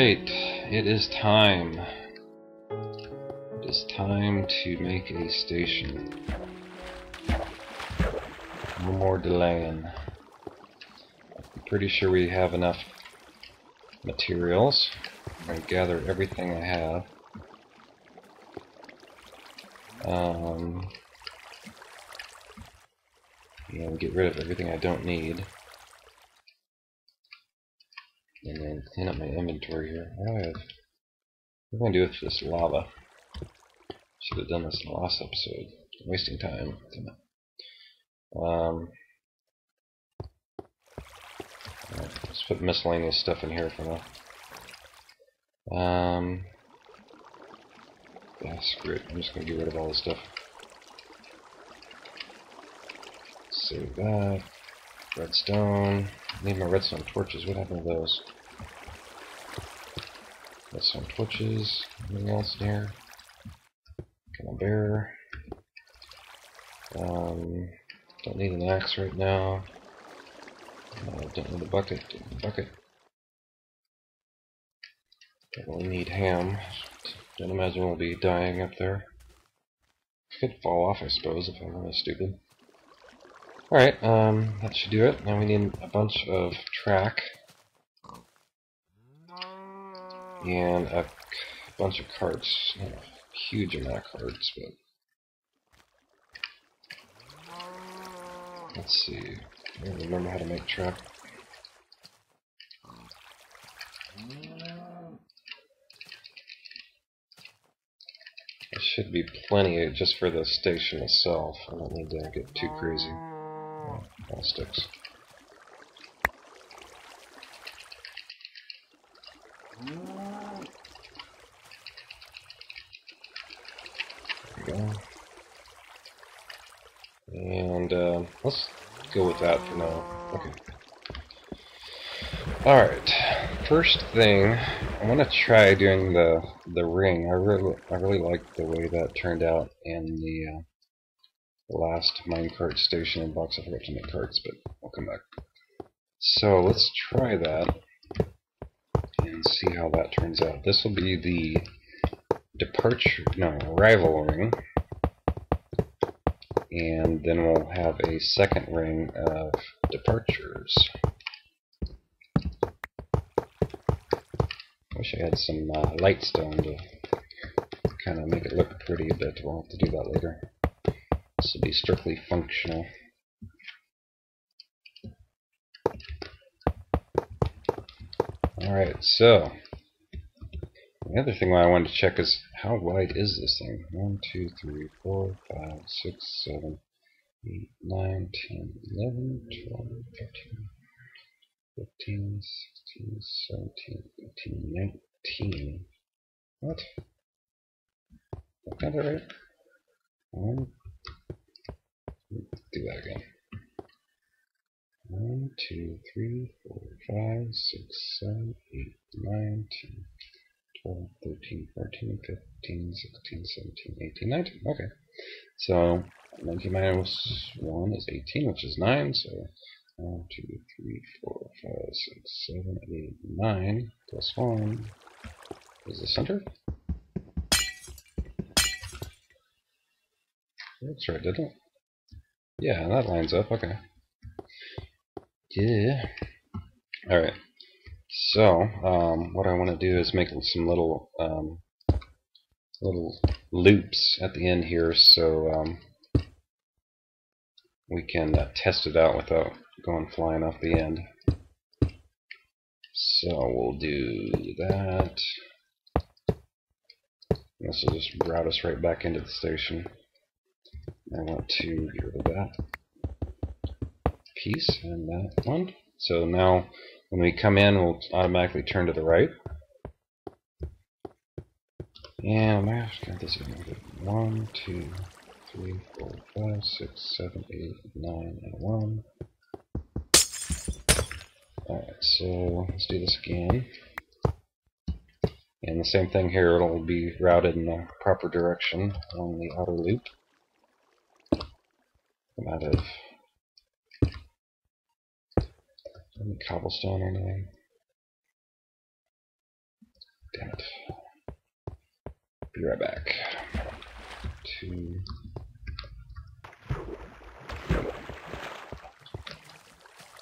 Alright, it is time. It is time to make a station. No more delaying. I'm pretty sure we have enough materials. I'm going to gather everything I have. And get rid of everything I don't need. And then clean up my inventory here. What am I going to do with this lava? Should have done this in the last episode. I'm wasting time. Let's put miscellaneous stuff in here for now. Yeah, screw it. I'm just going to get rid of all this stuff. Save that. Redstone. Need my redstone torches. What happened to those? Redstone torches. Anything else in here? Kind of bare. Don't need an axe right now. Don't need a bucket. Don't need a bucket. Don't really need ham. Don't imagine we'll be dying up there. Could fall off, I suppose, if I'm really stupid. Alright, that should do it. Now we need a bunch of track. And a bunch of carts. Not a huge amount of carts, but... Let's see. I don't remember how to make track. There should be plenty just for the station itself. I don't need to get too crazy. All sticks. There we go. And let's go with that for now. Okay. Alright. First thing, I want to try doing the ring. I really like the way that turned out in the last minecart station in box. I forgot to make carts, but I'll come back. So let's try that and see how that turns out. This will be the arrival ring, and then we'll have a second ring of departures. Wish I had some lightstone to kind of make it look pretty, but we'll have to do that later. This will be strictly functional. Alright, so the other thing I wanted to check is how wide is this thing? 1, 2, 3, 4, 5, 6, 7, 8, 9, 10, 11, 12, 13, 15, 16, 17, 18, 19. What? I got that right? Do that again. 1, 2, 3, 4, 5, 6, 7, 8, 9, 10, 12, 13, 14, 15, 16, 17, 18, 19. Okay. So 19 minus 1 is 18, which is 9. So 1, 2, 3, 4, 5, 6, 7, 8, 9 plus 1 is the center. That's right, didn't it? Yeah, that lines up. Okay. Yeah. Alright. So, what I want to do is make some little loops at the end here, so we can test it out without going flying off the end. So we'll do that. This will just route us right back into the station. I want to get rid of that piece and that one. So now when we come in, we'll automatically turn to the right. And I'm got this in. 1, 2, 3, 4, 5, 6, 7, 8, 9, and 1. Alright, so let's do this again. And the same thing here, it'll be routed in the proper direction on the outer loop. I'm out of any cobblestone or anything. Damn it. Be right back. 2.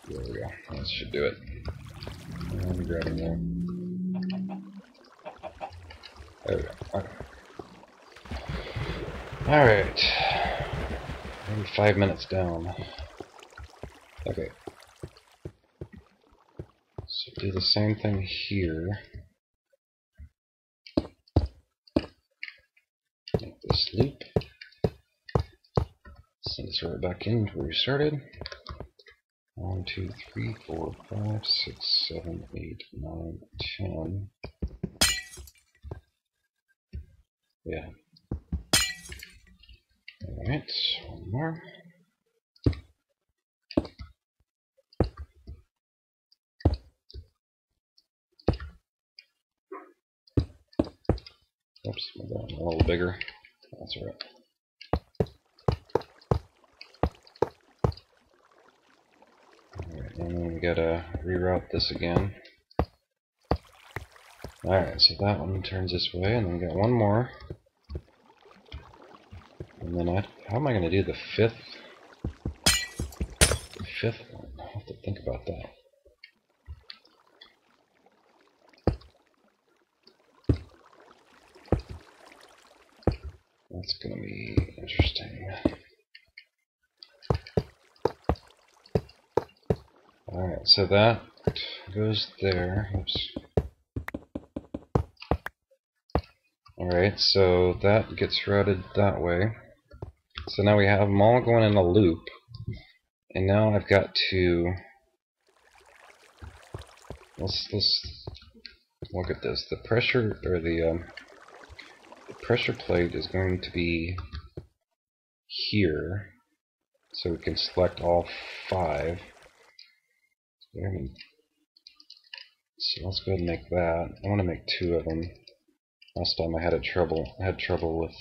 There we go. That should do it. And grabbing more. There we go. Okay. Alright. Maybe 5 minutes down. Okay. So do the same thing here. Make this loop. Send us right back in to where we started. 1, 2, 3, 4, 5, 6, 7, 8, 9, 10. Yeah. Alright, one more. Oops, maybe I'm a little bigger. That's alright. Alright, and then we gotta reroute this again. Alright, so that one turns this way, and then we got one more. And then how am I gonna do the fifth one? I'll have to think about that. That's gonna be interesting. Alright, so that goes there. Oops. Alright, so that gets routed that way. So now we have them all going in a loop. And now I've got to... Let's look at this. The pressure, or the pressure plate is going to be here. So we can select all 5. So let's go ahead and make that. I want to make 2 of them. Last time I had trouble with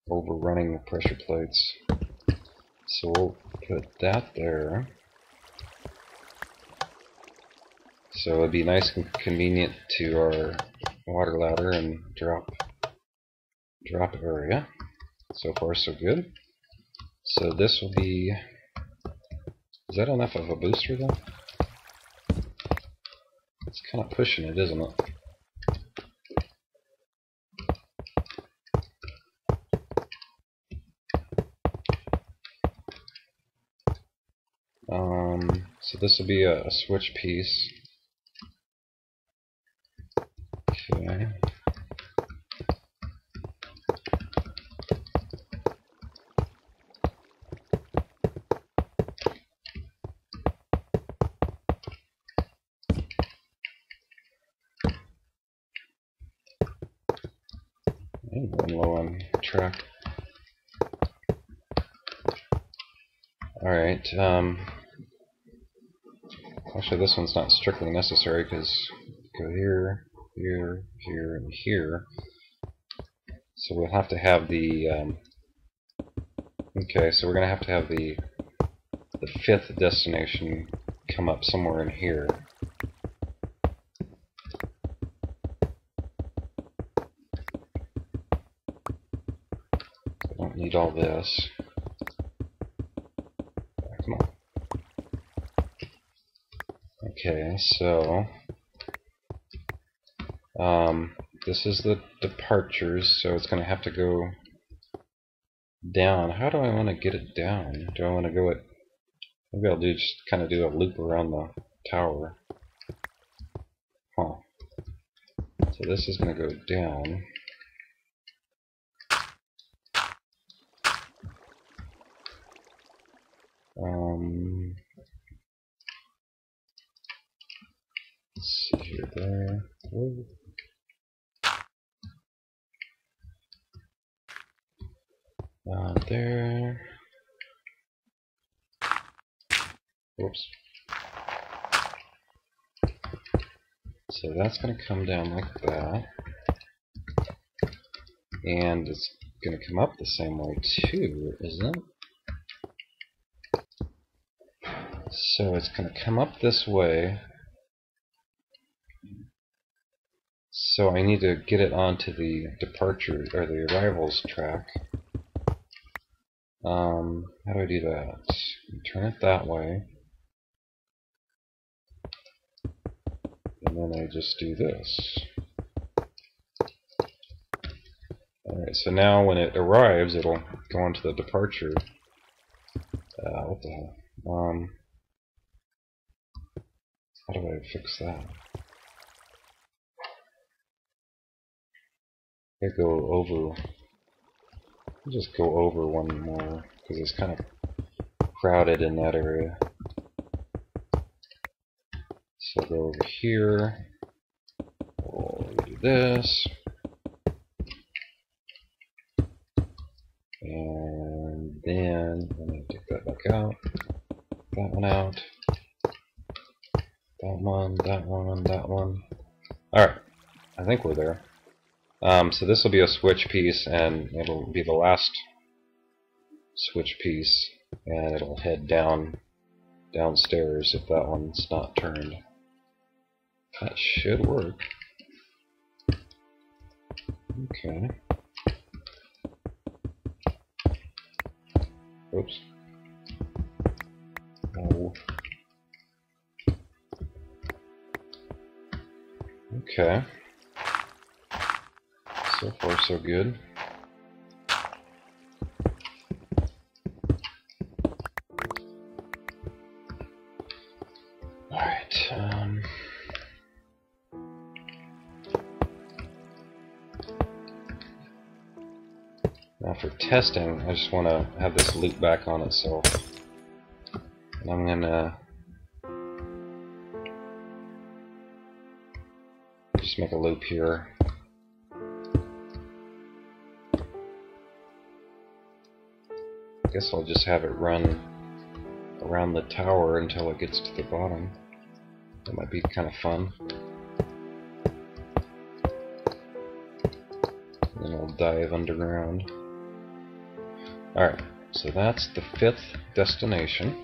overrunning the pressure plates. So we'll put that there. So it'd be nice and convenient to our water ladder and drop area. So far so good. So this will be... Is that enough of a booster though? It's kind of pushing it, isn't it? So this will be a switch piece. Okay. And going low on track. Alright, actually this one's not strictly necessary because go here, here, here, and here. So we'll have to have the, okay, so we're going to have the 5th destination come up somewhere in here. I don't need all this. Come on. Okay, so this is the departures, so it's going to have to go down. How do I want to get it down? Do I want to go it? Maybe I'll just kind of do a loop around the tower. Huh. So this is going to go down. Let's see here, there. Whoa. There. Whoops. So that's going to come down like that. And it's going to come up the same way too, isn't it? So it's going to come up this way. So I need to get it onto the departure or the arrivals track. How do I do that? Turn it that way, and then I just do this. Alright, so now when it arrives, it'll go onto the departure. What the hell? How do I fix that? I go over. I'll just go over one more because it's kind of crowded in that area. So I'll go over here. We'll do this. And then I'm going to take that back out. That one out. That one, that one, that one. Alright, I think we're there. So this will be a switch piece, and it'll be the last switch piece, and it'll head downstairs if that one's not turned. That should work. Okay. Oops. Oh. Okay. So far, so good. Alright, now for testing, I just want to have this loop back on itself. And I'm gonna just make a loop here. I guess I'll just have it run around the tower until it gets to the bottom. That might be kind of fun. And then I'll dive underground. Alright, so that's the 5th destination.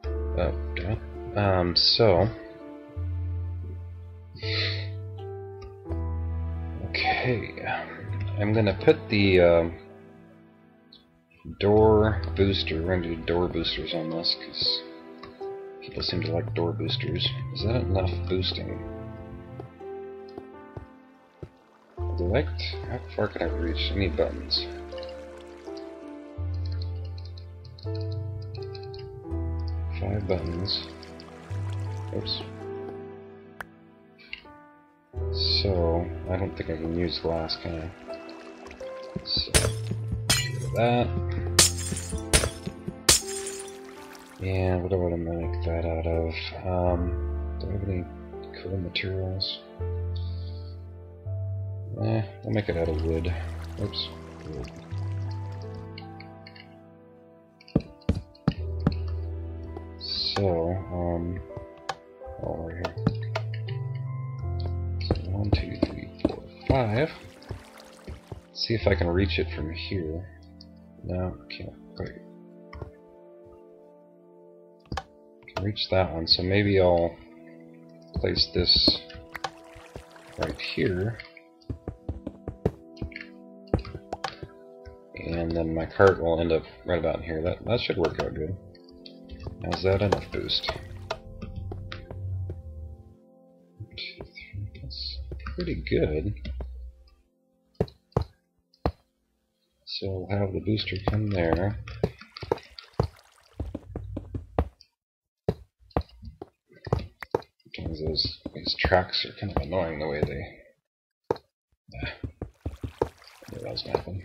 Oh, damn it. Okay. I'm gonna put the door booster. We're going to do door boosters on this because people seem to like door boosters. Is that enough boosting? Select. How far can I reach? I need buttons. Five buttons. Oops. So, I don't think I can use glass, can I? So, do that. And what do I want to make that out of? Do I have any cool materials? I'll make it out of wood. Oops. Wood. So, oh, right here. So 1, 2, 3, 4, 5. Let's see if I can reach it from here. No, can't quite. Can reach that one, so maybe I'll place this right here. And then my cart will end up right about in here. That should work out good. Now, is that enough boost? 1, 2, 3. That's pretty good. So we'll have the booster come there. Sometimes these tracks are kind of annoying the way they. I knew that was gonna happen.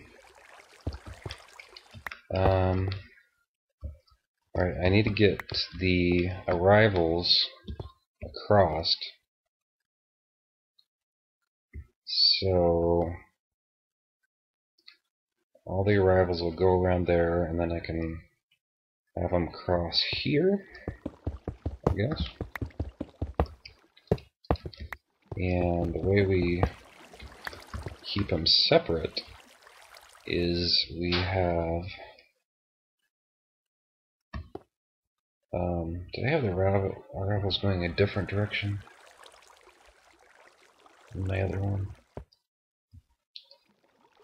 Alright, I need to get the arrivals across. So all the arrivals will go around there, and then I can have them cross here, I guess. And the way we keep them separate is we have did I have the arrivals going a different direction? my other one.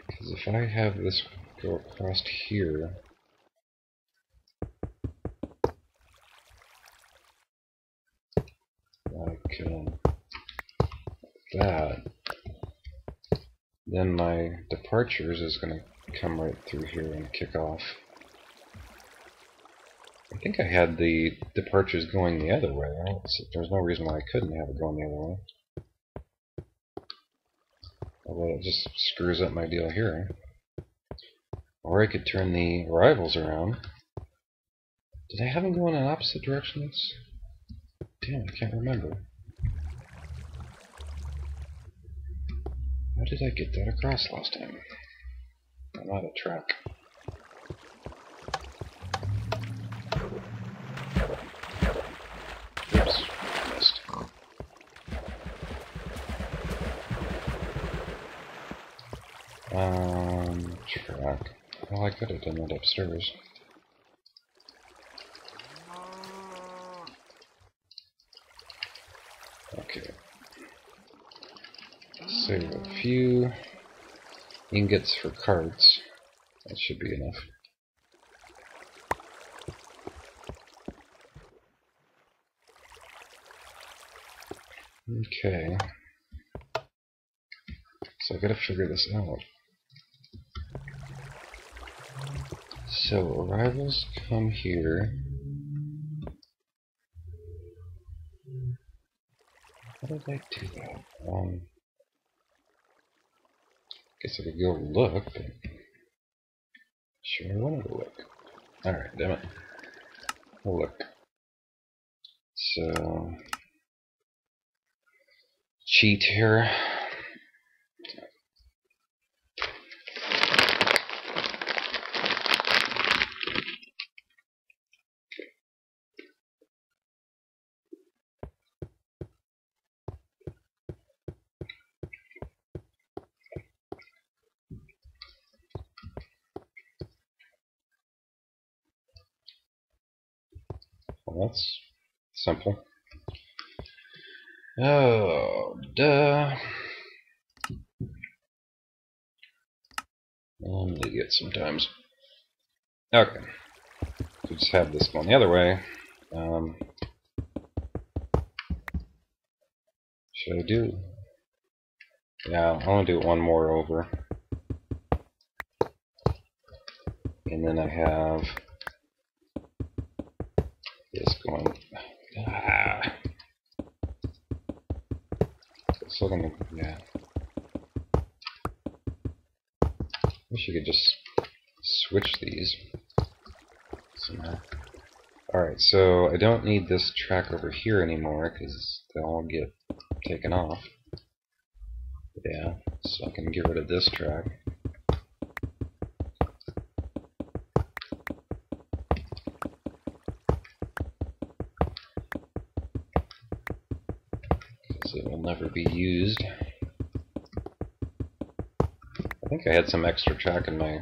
Because if I have this go across here, like that, then my departures is going to come right through here and kick off. I think I had the departures going the other way, right? So there's no reason why I couldn't have it going the other way. Although it just screws up my deal here. Or I could turn the arrivals around. Did I have them going in opposite directions? Damn, I can't remember. How did I get that across last time? I'm out of track. Oops, missed. Track. Well, I could have done that upstairs. Okay. Save a few ingots for carts. That should be enough. Okay. So I gotta figure this out. So arrivals come here. How did I do that? Guess I could go look, but sure I wanted to look. Alright, damn it. We'll look. So cheat here. Well, that's simple. Oh, duh. I'm an idiot sometimes. Okay. We just have this going the other way. Should I do? Yeah, I want to do one more over. And then I have this going. It's still gonna, yeah. Wish you could just switch these somehow. Alright, so I don't need this track over here anymore because they'll all get taken off. Yeah, so I can get rid of this track. Because it will never be used. I think I had some extra track in my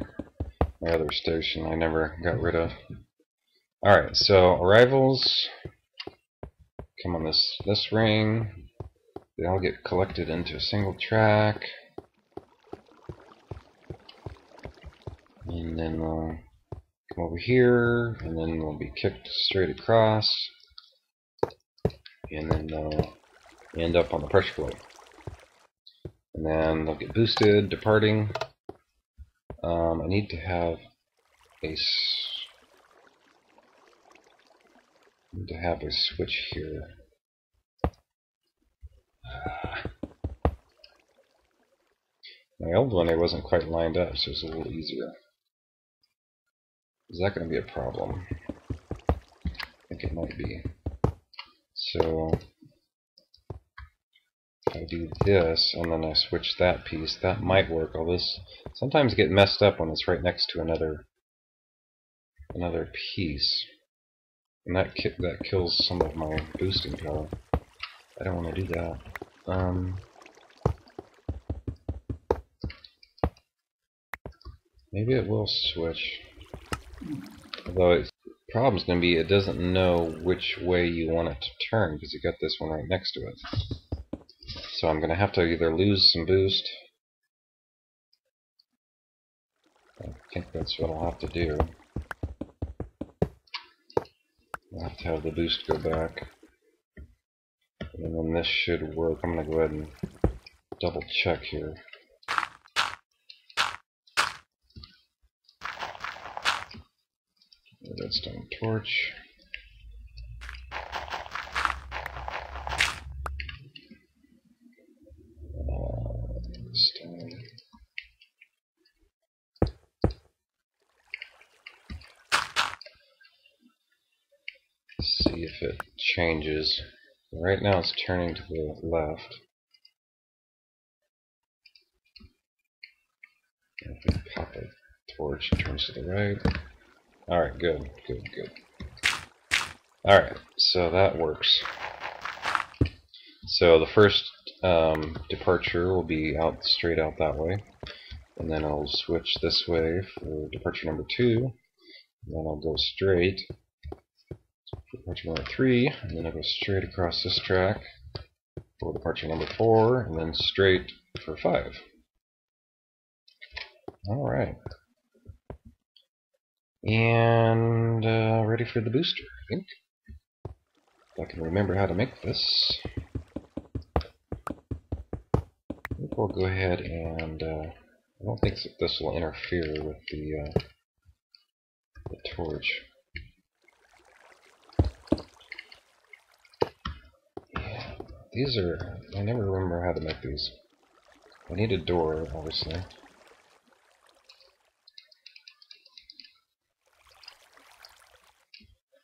other station I never got rid of. Alright, so arrivals come on this ring. They all get collected into a single track. And then they'll come over here, and then they'll be kicked straight across. And then they'll end up on the pressure plate. And then they'll get boosted, departing. I need to have a switch here. My old one, it wasn't quite lined up, so it's a little easier. Is that going to be a problem? I think it might be. So if I do this and then I switch that piece, that might work. All this sometimes get messed up when it's right next to another piece, and that kills some of my boosting power. I don't want to do that. Maybe it will switch. Although the problem's going to be it doesn't know which way you want it to turn because you got this one right next to it. So I'm going to have to either lose some boost. I think that's what I'll have to do. I'll have to have the boost go back. And then this should work. I'm going to go ahead and double check here. Redstone torch. Stone. See if it changes. Right now it's turning to the left. If we pop a torch, it turns to the right. Alright, good. Alright, so that works. So the first departure will be out straight out that way. And then I'll switch this way for departure number 2. And then I'll go straight for departure number 3. And then I'll go straight across this track for departure number 4. And then straight for 5. Alright. And ready for the booster, I think. If I can remember how to make this. I think we'll go ahead and I don't think this will interfere with the torch. Yeah, these are, I never remember how to make these. I need a door, obviously.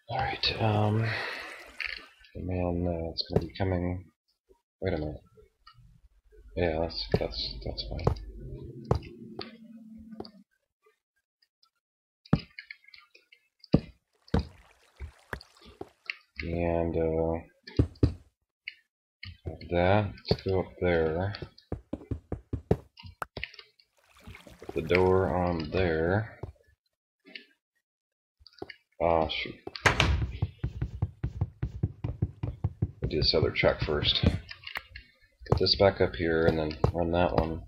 Alright, and then it's going to be coming. Wait a minute. Yeah, that's fine. And that, let's go up there. Put the door on there. Oh shoot. We'll do this other track first. Put this back up here and then run that one.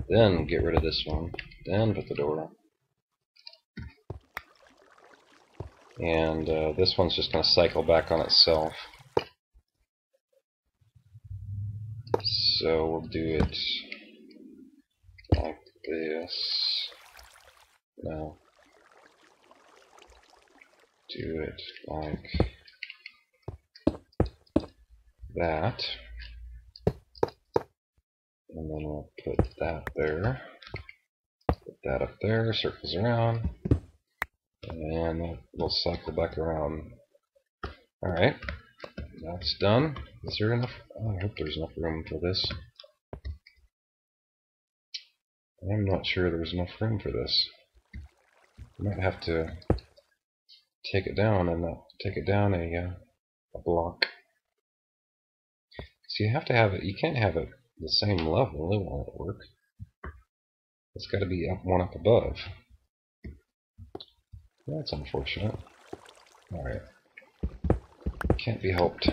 Then get rid of this one. Then put the door on. And this one's just going to cycle back on itself. So we'll do it like this. No. Do it like that. And then we'll put that there. Put that up there, circles around. And we'll cycle back around. Alright, that's done. Is there enough? Oh, I hope there's enough room for this. I'm not sure there's enough room for this. I might have to take it down and take it down a block. So you have to have it. You can't have it the same level. It won't work. It's got to be one up above. That's unfortunate. Alright. Can't be helped.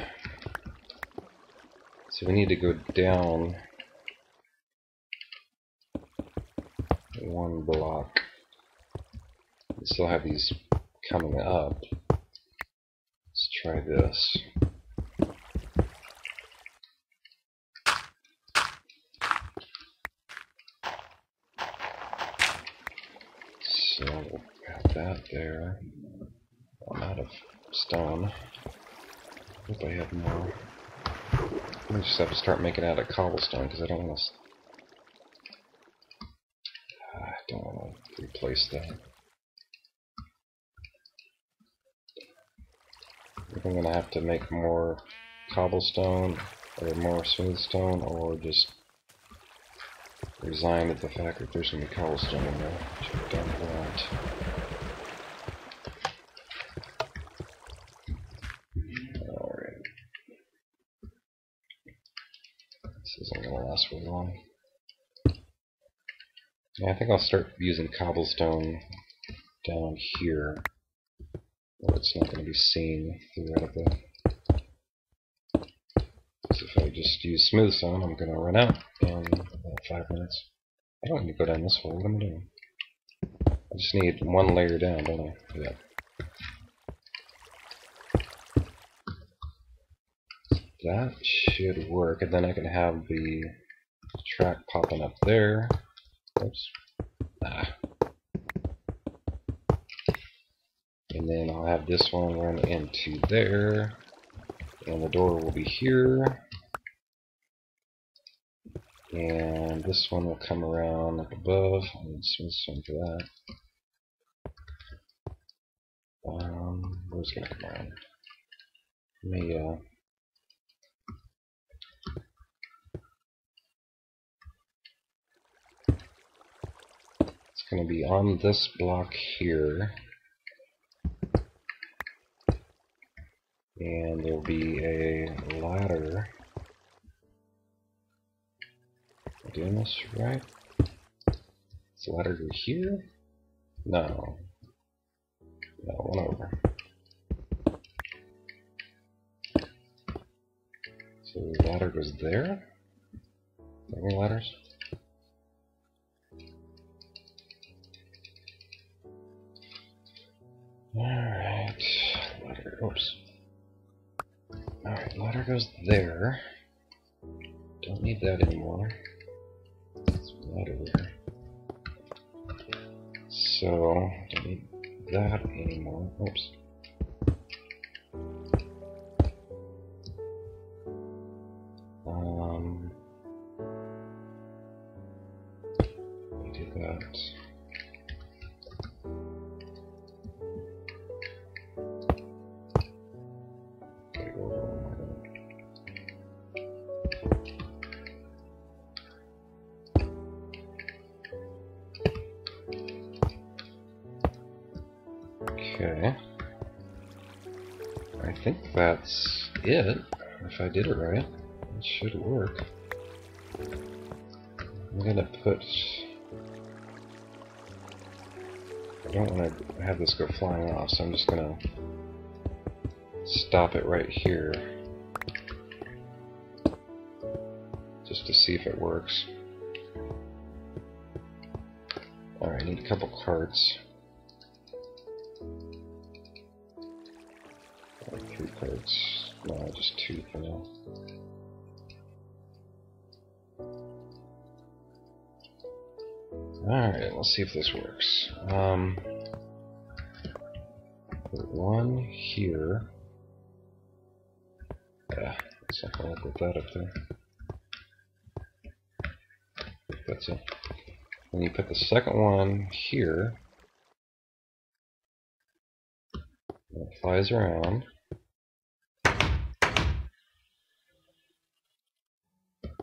So we need to go down one block. We still have these coming up. Let's try this. So we'll have that there. I'm out of stone. Hope I have more. I just have to start making out of cobblestone because I don't want to replace that. I think I'm going to have to make more cobblestone or more smooth stone, or just resign to the fact that there's going to be cobblestone in there, which I don't want. Alright. This isn't going to last very long. Yeah, I think I'll start using cobblestone down here, where it's not going to be seen theoretically. So if I just use smooth stone, I'm going to run out in about 5 minutes. I don't need to go down this hole. What am I doing? I just need one layer down, don't I? Yeah. That should work, and then I can have the track popping up there. Oops. And then I'll have this one run into there, and the door will be here. And this one will come around up above. I need smooth stone for that. Where's it gonna come around? Let me it's gonna be on this block here. And there'll be a ladder. Am I doing this right? Is the ladder go here? No. No, one over. So the ladder goes there? Are there any ladders? Alright. Ladder, oops. Alright, ladder goes there. Don't need that anymore. There's a ladder there. So, don't need that anymore. Oops. Let me do that. Gotta go over one more. Okay. I think that's it. If I did it right, it should work. I'm gonna put... I don't want to have this go flying off, so I'm just gonna stop it right here. Just to see if it works. Alright, I need a couple carts. 3 carts. No, just 2 for now. Alright, let's see if this works. Put one here. Yeah, it's not gonna work with that up there. That's it. And you put the second one here. And it flies around.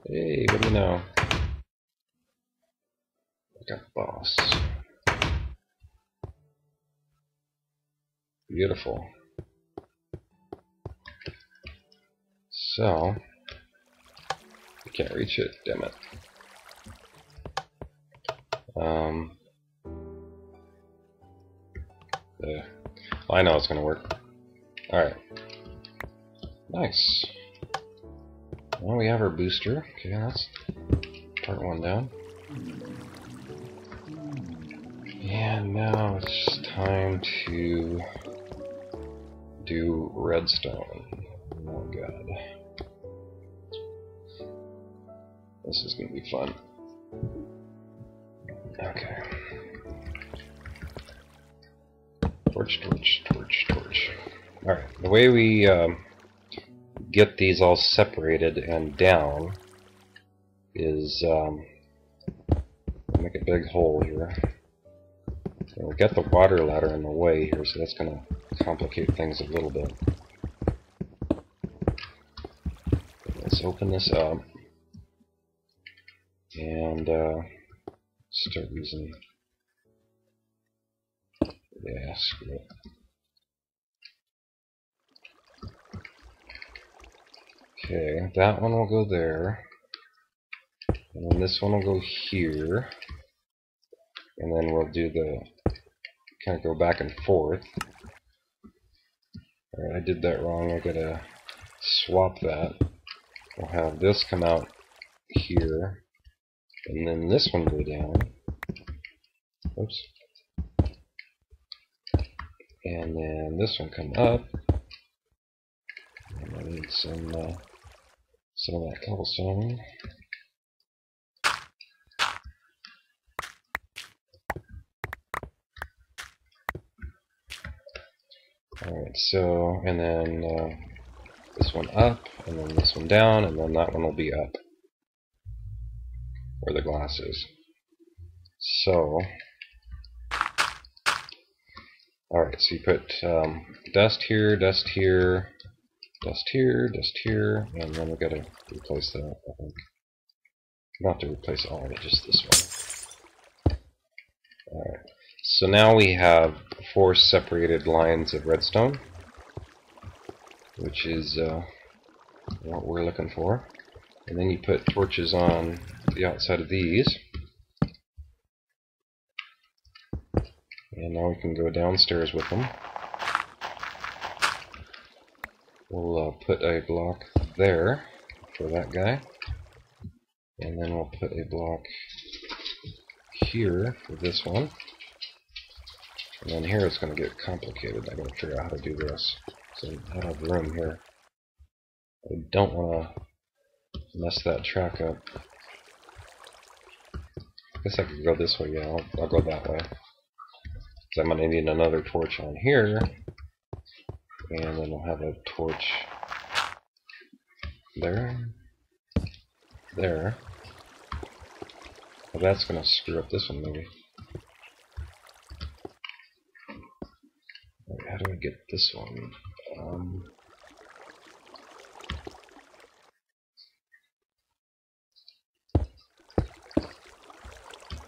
Hey, what do you know? I got boss. Beautiful. So, I can't reach it, damn it. Well, I know it's gonna work. Alright. Nice. Well, we have our booster. Okay, that's part 1 down. And now it's time to do redstone. Oh god. This is gonna be fun. Okay. Torch, torch, torch, torch. Alright, the way we get these all separated and down is make a big hole here. And we got the water ladder in the way here, so that's going to complicate things a little bit. Let's open this up and start using. Yeah, screw it. Okay, that one will go there, and then this one will go here, and then we'll do the kind of go back and forth. Alright, I did that wrong. I gotta swap that. we'll have this come out here, and then this one go down. Oops. And then this one come up. And I need some of that cobblestone. Alright, so, and then this one up, and then this one down, and then that one will be up, where the glass is. So, alright, so you put dust here, dust here, dust here, dust here, and then we've got to replace that, I think. Not to replace all of it, just this one. Alright, so now we have 4 separated lines of redstone, which is what we're looking for. And then you put torches on the outside of these. And now we can go downstairs with them. We'll put a block there for that guy. And then we'll put a block here for this one. And then here it's going to get complicated. I got to figure out how to do this. So I don't have room here. I don't want to mess that track up. I guess I could go this way. Yeah, I'll go that way. Because I'm going to need another torch on here. And then we'll have a torch there. There. Well, that's going to screw up this one, maybe. Right, how do I get this one?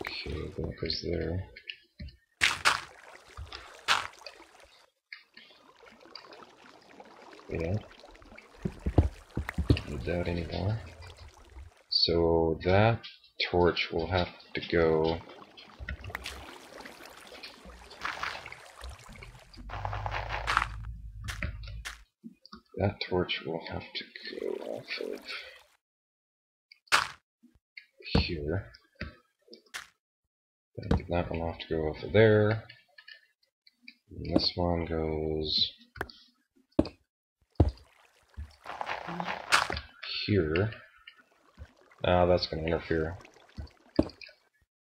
Okay, that goes there. Yeah. Don't need that anymore. So that torch will have to go off of here. That one will have to go off of there. And this one goes here. Now that's going to interfere.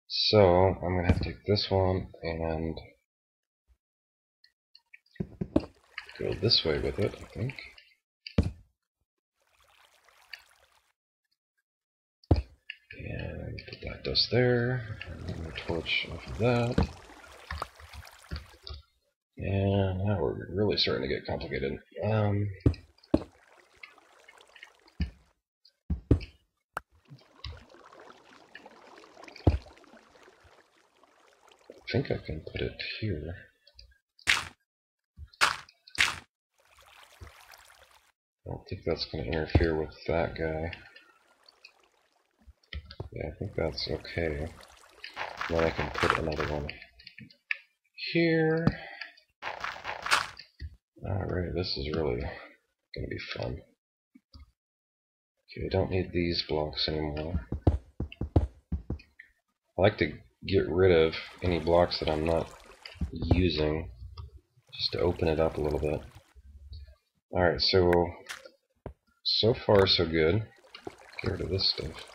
So I'm going to have to take this one and go this way with it, I think. And put that dust there. And then a torch off of that. And now we're really starting to get complicated. I think I can put it here. I don't think that's going to interfere with that guy. Yeah, I think that's okay. Then I can put another one here. Alright, this is really going to be fun. Okay, I don't need these blocks anymore. I like to get rid of any blocks that I'm not using, just to open it up a little bit. Alright, so far so good. Get rid of this stuff.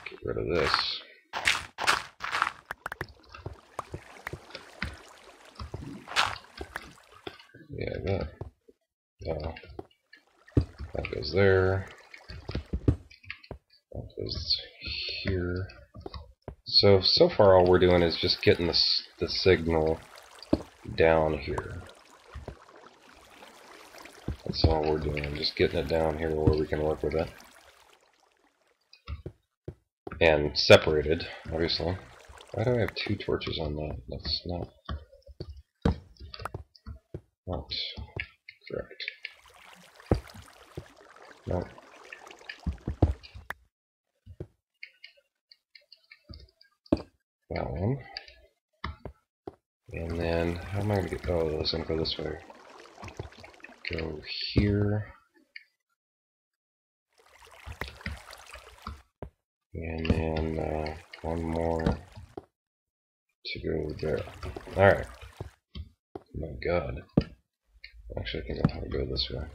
Get rid of this. Yeah, that goes there. That goes here. So far all we're doing is just getting the signal down here. That's all we're doing, just getting it down here where we can work with it. And separated, obviously. Why do I have 2 torches on that? That's not correct. No. Oh, it was gonna go this way. Go here. And then one more to go there. Alright. Oh my god. Actually, I think I'll have to go this way.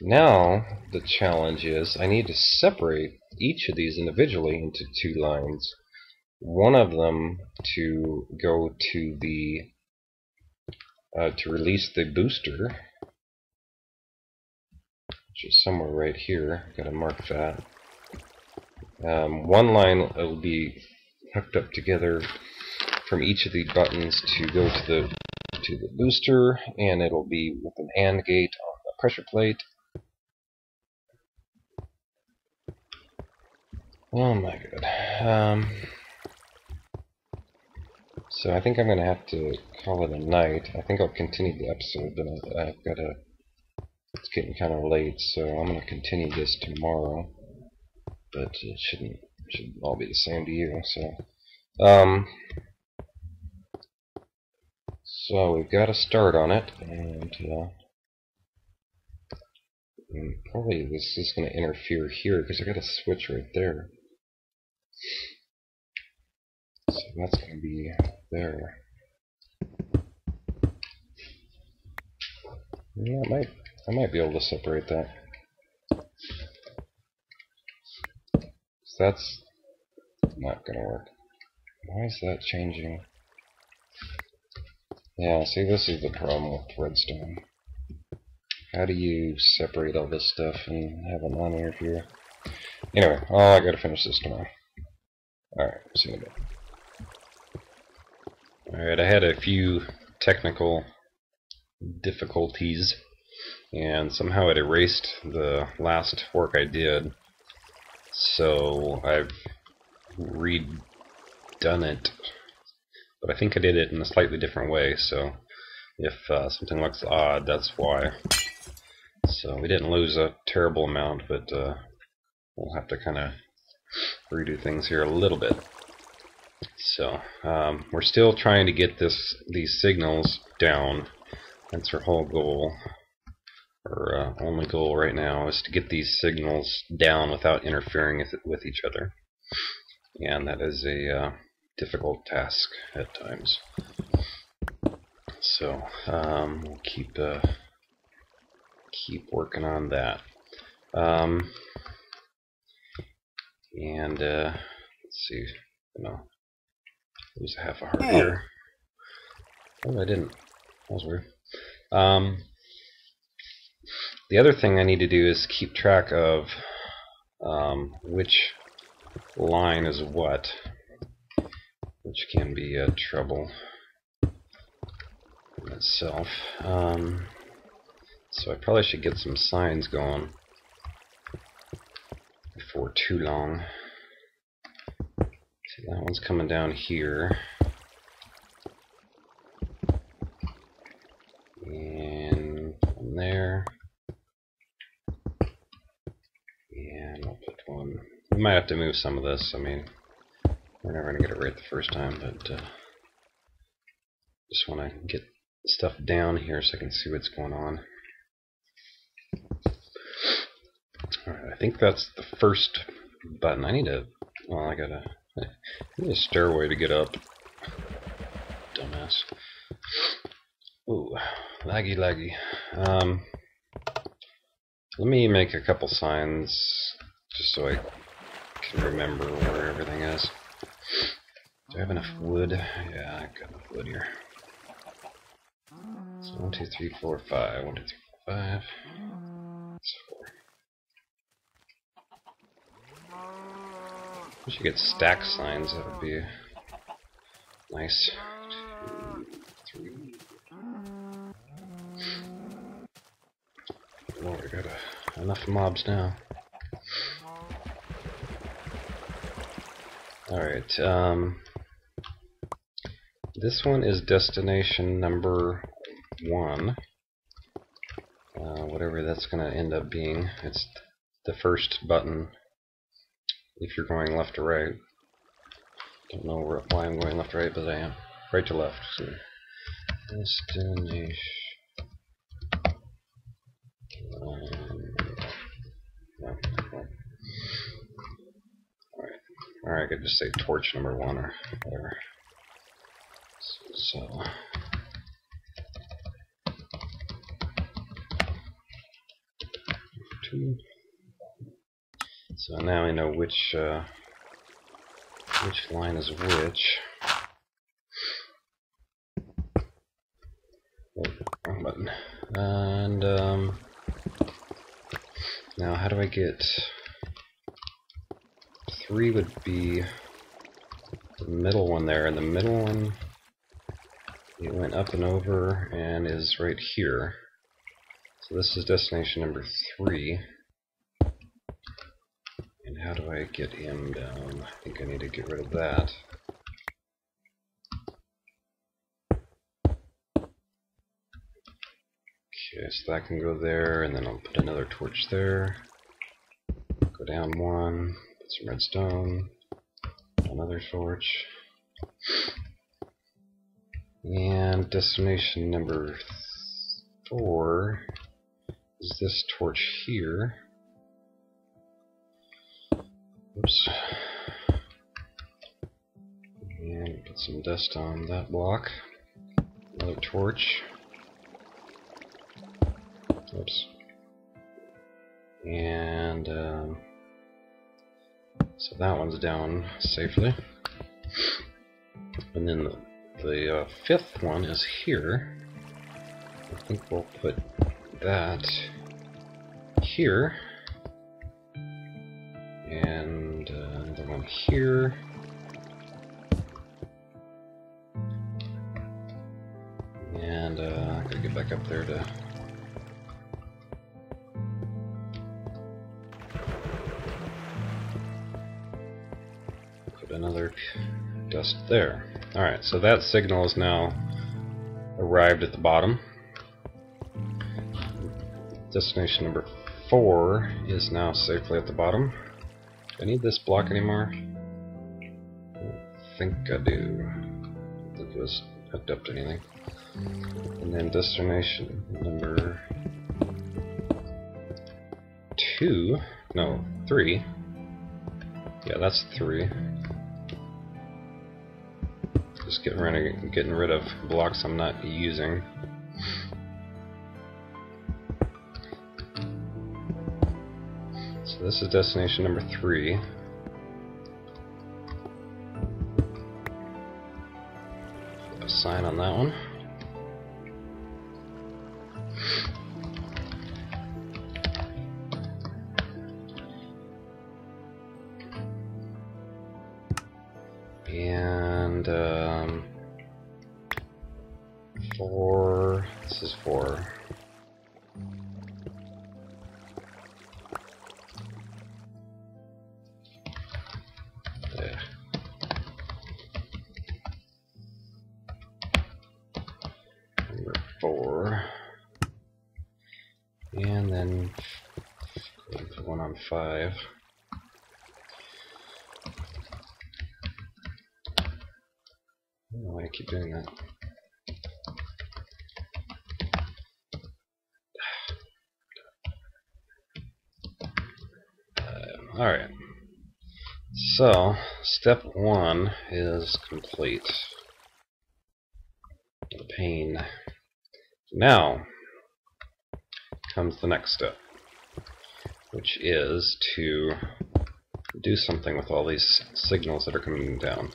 Now, the challenge is I need to separate each of these individually into 2 lines. One of them to go to the to release the booster, which is somewhere right here. Gotta mark that. One line will be hooked up together from each of the buttons to go to the booster, and it'll be with an AND gate on the pressure plate. Oh my god. So I think I'm gonna have to call it a night. I think I'll continue the episode, but I've gotta. It's getting kind of late, so I'm gonna continue this tomorrow. But it should all be the same to you. So we've got to start on it, and probably this is going to interfere here because I got a switch right there. So that's going to be there. Yeah, I might be able to separate that. So that's not going to work. Why is that changing? Yeah, see, this is the problem with Redstone. How do you separate all this stuff and have it non-interfere? Anyway, I gotta finish this tomorrow. Alright, see you in a bit. Alright, I had a few technical difficulties, and somehow it erased the last work I did. So I've redone it, but I think I did it in a slightly different way, so if something looks odd, that's why. So we didn't lose a terrible amount, but we'll have to kind of redo things here a little bit. So we're still trying to get these signals down. That's our whole goal. Our only goal right now is to get these signals down without interfering with each other. And that is a difficult task at times. So we'll keep working on that. And let's see, lose a half a heart here. Oh, I didn't. That was weird. The other thing I need to do is keep track of which line is what, which can be trouble in itself. So I probably should get some signs going before too long. See, that one's coming down here. And from there. And I'll put one. We might have to move some of this. I mean, we're never going to get it right the first time, but just want to get stuff down here so I can see what's going on. Alright, I think that's the first button. I need a... Well, I need a stairway to get up. Dumbass. Ooh, laggy. Let me make a couple signs just so I can remember where everything is. Do I have enough wood? Yeah, I've got enough wood here. So 1, 2, 3, 4, 5. 1, 2, 3, 4, 5. That's 4. We should get stack signs. That would be nice. 2, 3. Lord, I got enough mobs now. Alright, this one is destination number 1. Whatever that's going to end up being. It's the first button if you're going left or right. Don't know why I'm going left or right, but I am. right to left. So, destination. No. Or I could just say torch number 1 or whatever. So. So now we know which line is which. Oh, wrong button. And now how do I get 3 would be the middle one there, and the middle one it went up and over and is right here. So this is destination number 3. And how do I get him down? I think I need to get rid of that. Okay, so that can go there, and then I'll put another torch there. Go down 1, put some redstone, another torch. And destination number 4 is this torch here. Oops. And put some dust on that block. Another torch. Oops. And so that one's down safely. And then the 5th one is here. I think we'll put that here. And another one here. And I gotta get back up there to put another dust there. Alright, so that signal is now arrived at the bottom. Destination number 4 is now safely at the bottom. Do I need this block anymore? I don't think I do. I don't think it was hooked up to anything. And then destination number 2, no, 3. Yeah, that's 3. Just getting rid of blocks I'm not using. So this is destination number 3. Flip a sign on that one. And 4. This is 4. There. Number 4. And then put one on 5. I don't know why I keep doing that. Alright, so step 1 is complete. The pain. Now comes the next step, which is to do something with all these signals that are coming down.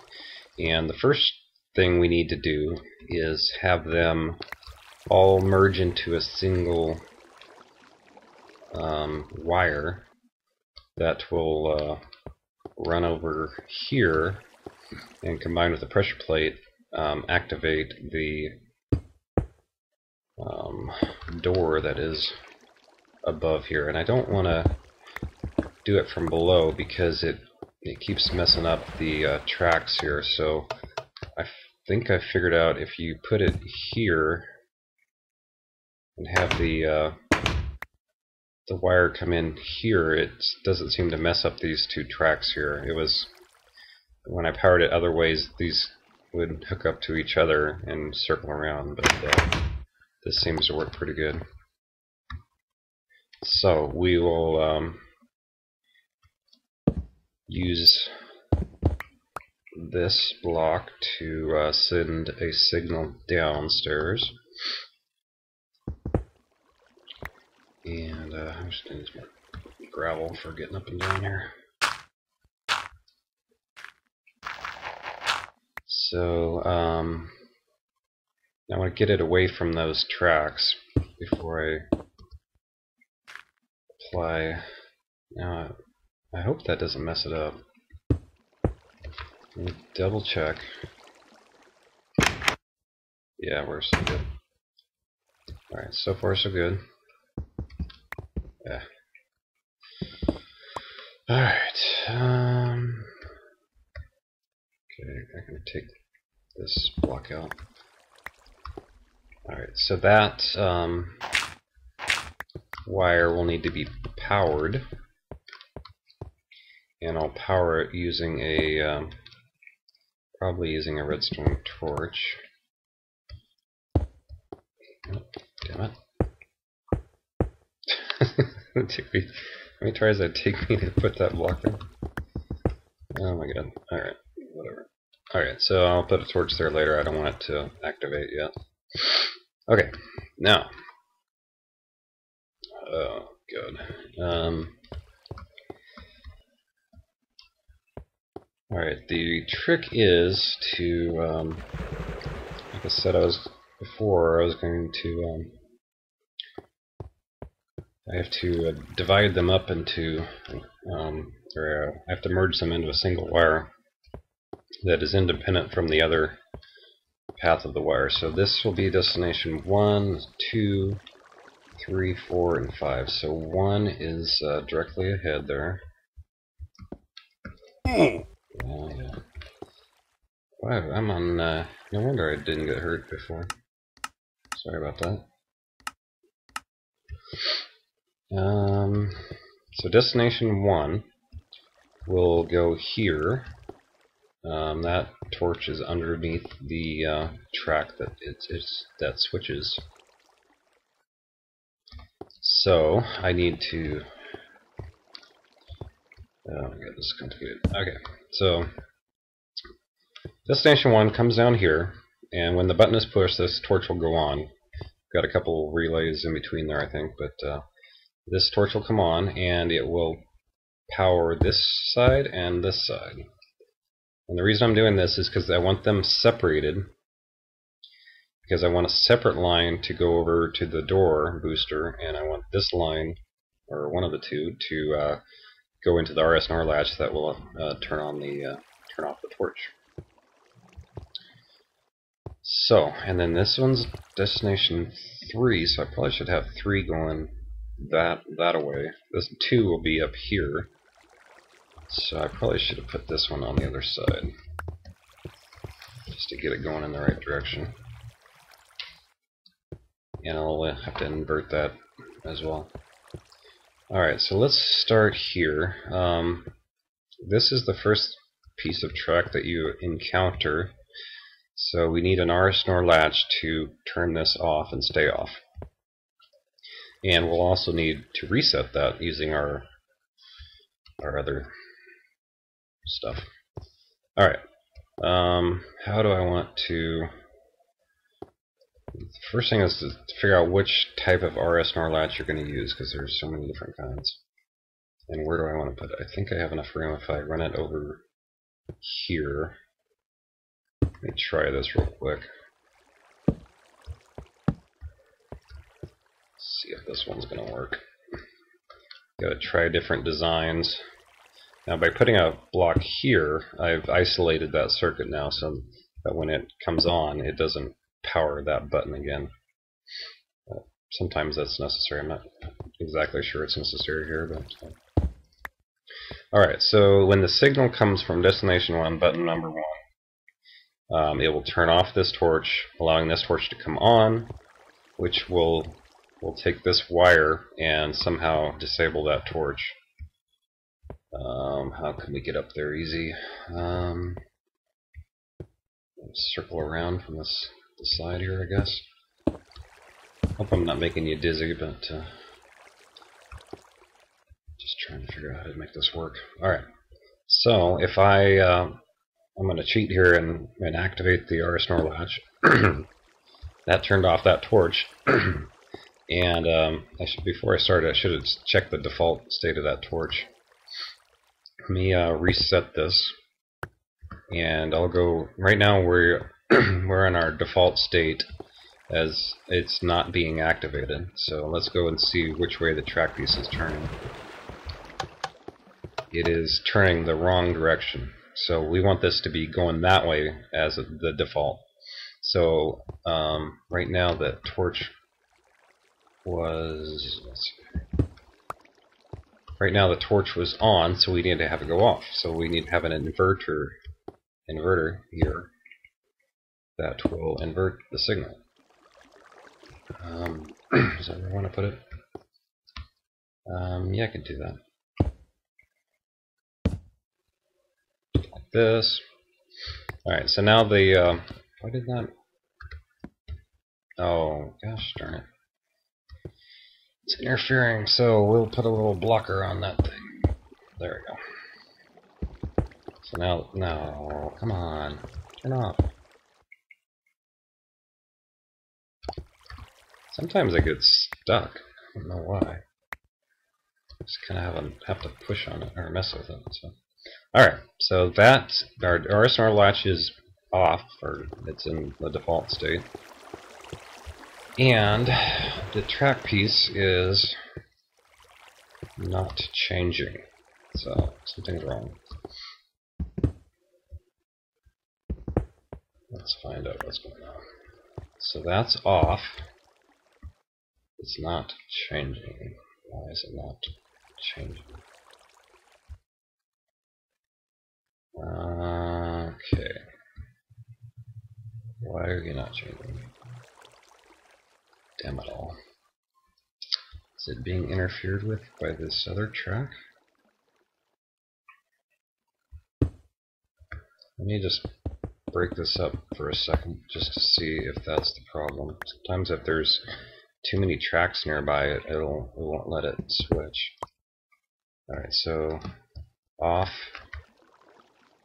And the first thing we need to do is have them all merge into a single wire that will run over here and combined with the pressure plate activate the door that is above here. And I don't want to do it from below because it keeps messing up the tracks here. So I think I figured out if you put it here and have the wire come in here, it doesn't seem to mess up these two tracks here. It was when I powered it other ways, these would hook up to each other and circle around, but this seems to work pretty good. So we will use this block to send a signal downstairs. And I'm just going to use more gravel for getting up and down here. So I want to get it away from those tracks before I apply. Now I hope that doesn't mess it up. Let me double check. Yeah, we're so good. Alright, so far so good. Yeah. Alright. Okay, I can take this block out. Alright, so that wire will need to be powered. And I'll power it using a probably using a redstone torch. Oh, damn it. It took me, how many tries did it take me to put that block in? Oh my god. Alright, whatever. Alright, so I'll put a torch there later. I don't want it to activate yet. Okay, now. Oh, good. Alright, the trick is to, like I said, I was going to, I have to divide them up into, or I have to merge them into a single wire that is independent from the other path of the wire. So this will be destination 1, 2, 3, 4, and 5. So 1 is directly ahead there. Oh, yeah. Wow, I'm on, no wonder I didn't get hurt before. Sorry about that. So destination 1 will go here. That torch is underneath the track that that switches. So I need to. Oh my god, this is complicated. Okay, so destination 1 comes down here, and when the button is pushed, this torch will go on. Got a couple relays in between there, I think, but this torch will come on, and it will power this side and this side. And the reason I'm doing this is because I want them separated, because I want a separate line to go over to the door booster, and I want this line, or one of the two, to go into the RS/NOR latch that will turn off the torch. So, and then this one's destination 3, so I probably should have 3 going that away. This 2 will be up here, so I probably should have put this one on the other side, just to get it going in the right direction. And I'll have to invert that as well. Alright, so let's start here. This is the first piece of track that you encounter, so we need an RS/NOR latch to turn this off and stay off. And we'll also need to reset that using our other stuff. Alright, how do I want to... The first thing is to figure out which type of RS/NOR latch you're going to use, because there's so many different kinds. And where do I want to put it? I think I have enough room if I run it over here. Let me try this real quick. See if this one's going to work. Gotta try different designs. Now by putting a block here, I've isolated that circuit now so that when it comes on, it doesn't power that button again. Sometimes that's necessary. I'm not exactly sure it's necessary here, but alright, so when the signal comes from destination 1, button number 1, it will turn off this torch, allowing this torch to come on, which will take this wire and somehow disable that torch. How can we get up there easy? circle around from the side here, I guess. Hope I'm not making you dizzy, but just trying to figure out how to make this work. Alright, so if I'm going to cheat here and activate the RSNOR latch. That turned off that torch. And before I started, I should have checked the default state of that torch. Let me reset this, and I'll go. Right now, we're in our default state as it's not being activated. So let's go and see which way the track piece is turning. It is turning the wrong direction. So we want this to be going that way as the default. So right now the torch was, right now the torch was on, so we need to have it go off. So we need to have an inverter here that will invert the signal. Is that where I want to put it? Yeah, I could do that. Like this. Alright, so now the why did that? Oh, gosh darn it. It's interfering, so we'll put a little blocker on that thing. There we go. So now, no, come on, turn off. Sometimes I get stuck. I don't know why. Just kind of have to push on it or mess with it. So, all right. So that our RSNOR latch is off, or it's in the default state, and the track piece is not changing. So something's wrong. Let's find out what's going on. So that's off. It's not changing. Why is it not changing? Okay. Why are you not changing? Damn it all. Is it being interfered with by this other track? Let me just break this up for a second just to see if that's the problem. Sometimes if there's too many tracks nearby, it won't let it switch. Alright, so off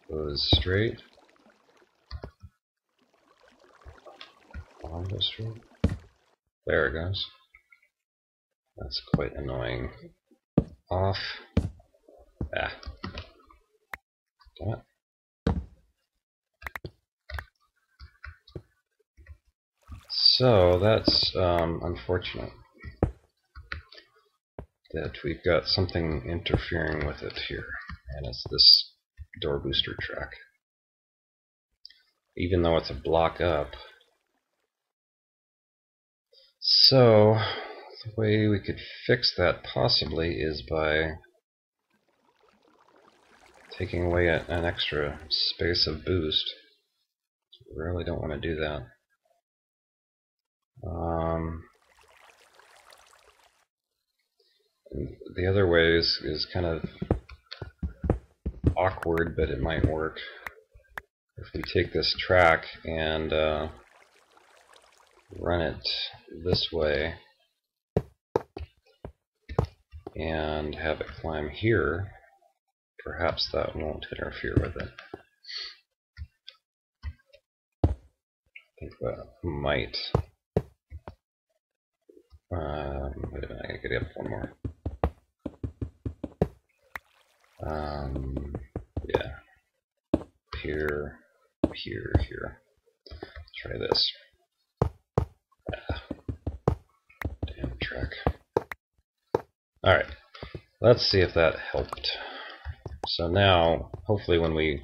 goes straight. On goes straight. There it goes. That's quite annoying. Off. Ah. Damn it. So that's unfortunate that we've got something interfering with it here, and it's this door booster track. Even though it's a block up. So the way we could fix that possibly is by taking away an extra space of boost. We really don't want to do that. The other way is kind of awkward, but it might work. If we take this track and run it this way and have it climb here, perhaps that won't interfere with it. I think that might. Wait a minute, I gotta get up one more. Yeah. Here, here, here. Let's try this. Damn track. Alright, let's see if that helped. So now, hopefully when we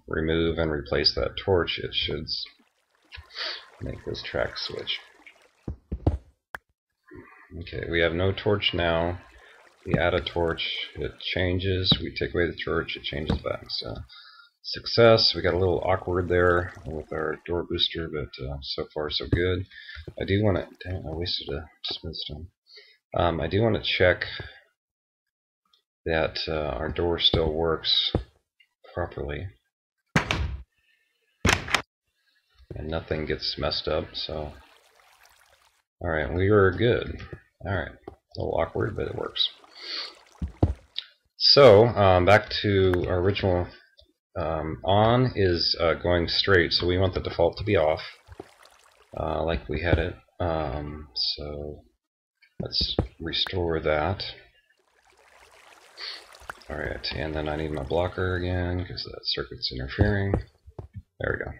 remove and replace that torch, it should make this track switch. Okay, we have no torch now. We add a torch, it changes. We take away the torch, it changes back. So, success. We got a little awkward there with our door booster, but so far so good. I do want to. Damn, I wasted a smooth stone. I do want to check that our door still works properly. and nothing gets messed up. So, all right, we are good. All right, a little awkward, but it works. So back to our original. On is going straight, so we want the default to be off, like we had it. So let's restore that. Alright, and then I need my blocker again, because that circuit's interfering. There we go.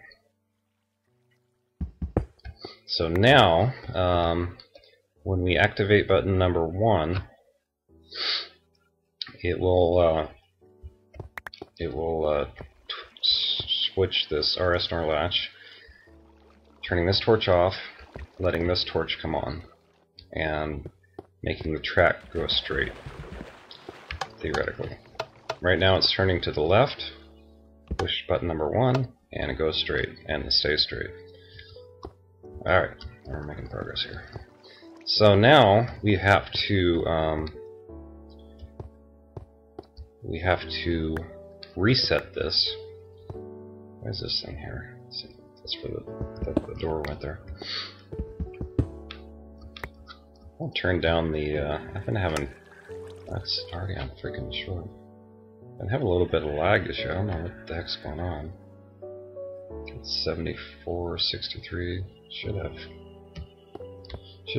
So now, when we activate button number 1, it will switch this RS NOR latch, turning this torch off, letting this torch come on, and making the track go straight, theoretically. Right now it's turning to the left, push button number 1, and it goes straight, and it stays straight. Alright, we're making progress here. So now we have to reset this. Why is this thing here? That's where the door went there. I'll turn down the. I've been having. That's already on freaking short. I have a little bit of lag this year. I don't know what the heck's going on. It's 74, 63. Should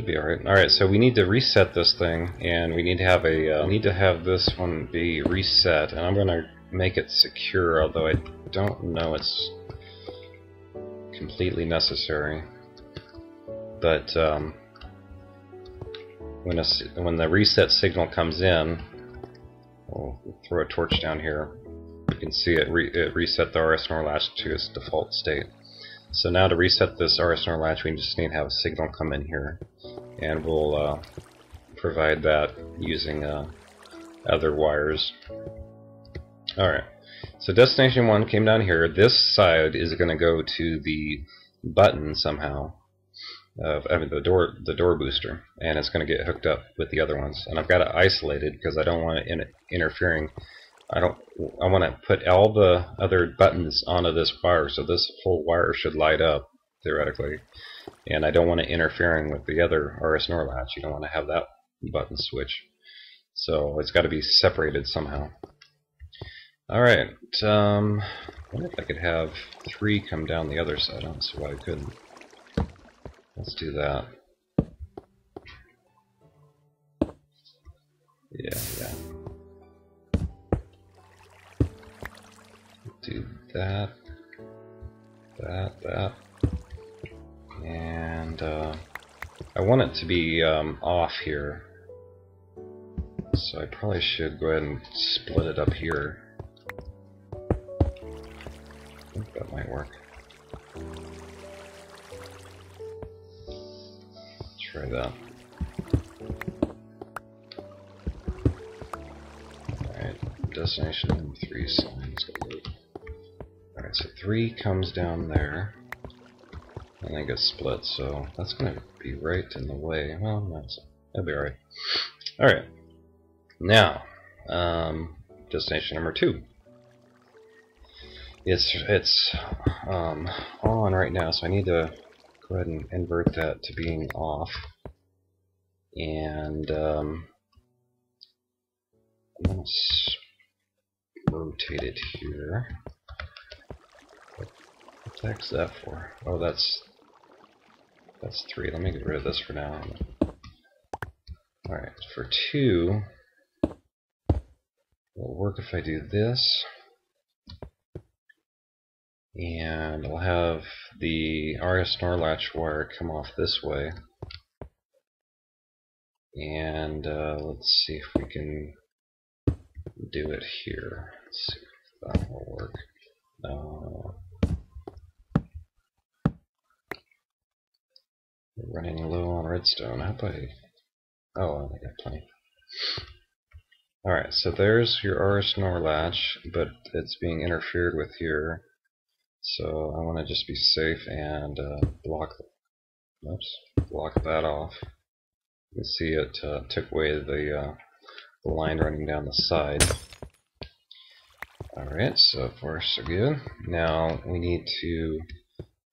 be alright. Alright, so we need to reset this thing, and we need to have this one be reset, and I'm gonna make it secure, although I don't know it's completely necessary. But when the reset signal comes in, we'll throw a torch down here. You can see it reset the RS NOR latch to its default state. So now to reset this RS NOR latch, we just need to have a signal come in here, and we'll provide that using other wires. Alright, so destination 1 came down here. This side is going to go to the button somehow, the door booster, and it's going to get hooked up with the other ones. And I've got it isolated because I don't want it interfering. I want to put all the other buttons onto this wire, so this whole wire should light up, theoretically. And I don't want it interfering with the other RS NOR latch. You don't want to have that button switch. So it's got to be separated somehow. Alright, I wonder if I could have 3 come down the other side. I don't see why I couldn't. Let's do that. Yeah. Do that, and I want it to be off here, so I probably should go ahead and split it up here. I think that might work. Try that. Alright, destination number 3 signs. Alright, so 3 comes down there, and then gets split, so that's going to be right in the way. Well, no, that'll be alright. Alright, now, destination number 2. It's on right now, so I need to go ahead and invert that to being off. And I'm going to rotate it here. What the heck's that for? Oh, that's 3. Let me get rid of this for now. Alright, for 2, it'll work if I do this. And I'll have the RS NOR latch wire come off this way. And let's see if we can do it here. Let's see if that will work. We're running low on redstone. How about oh, I got plenty. Alright, so there's your RS NOR latch, but it's being interfered with here. So I want to just be safe and block that off. You can see it took away the line running down the side. Alright, so far so good. Now we need to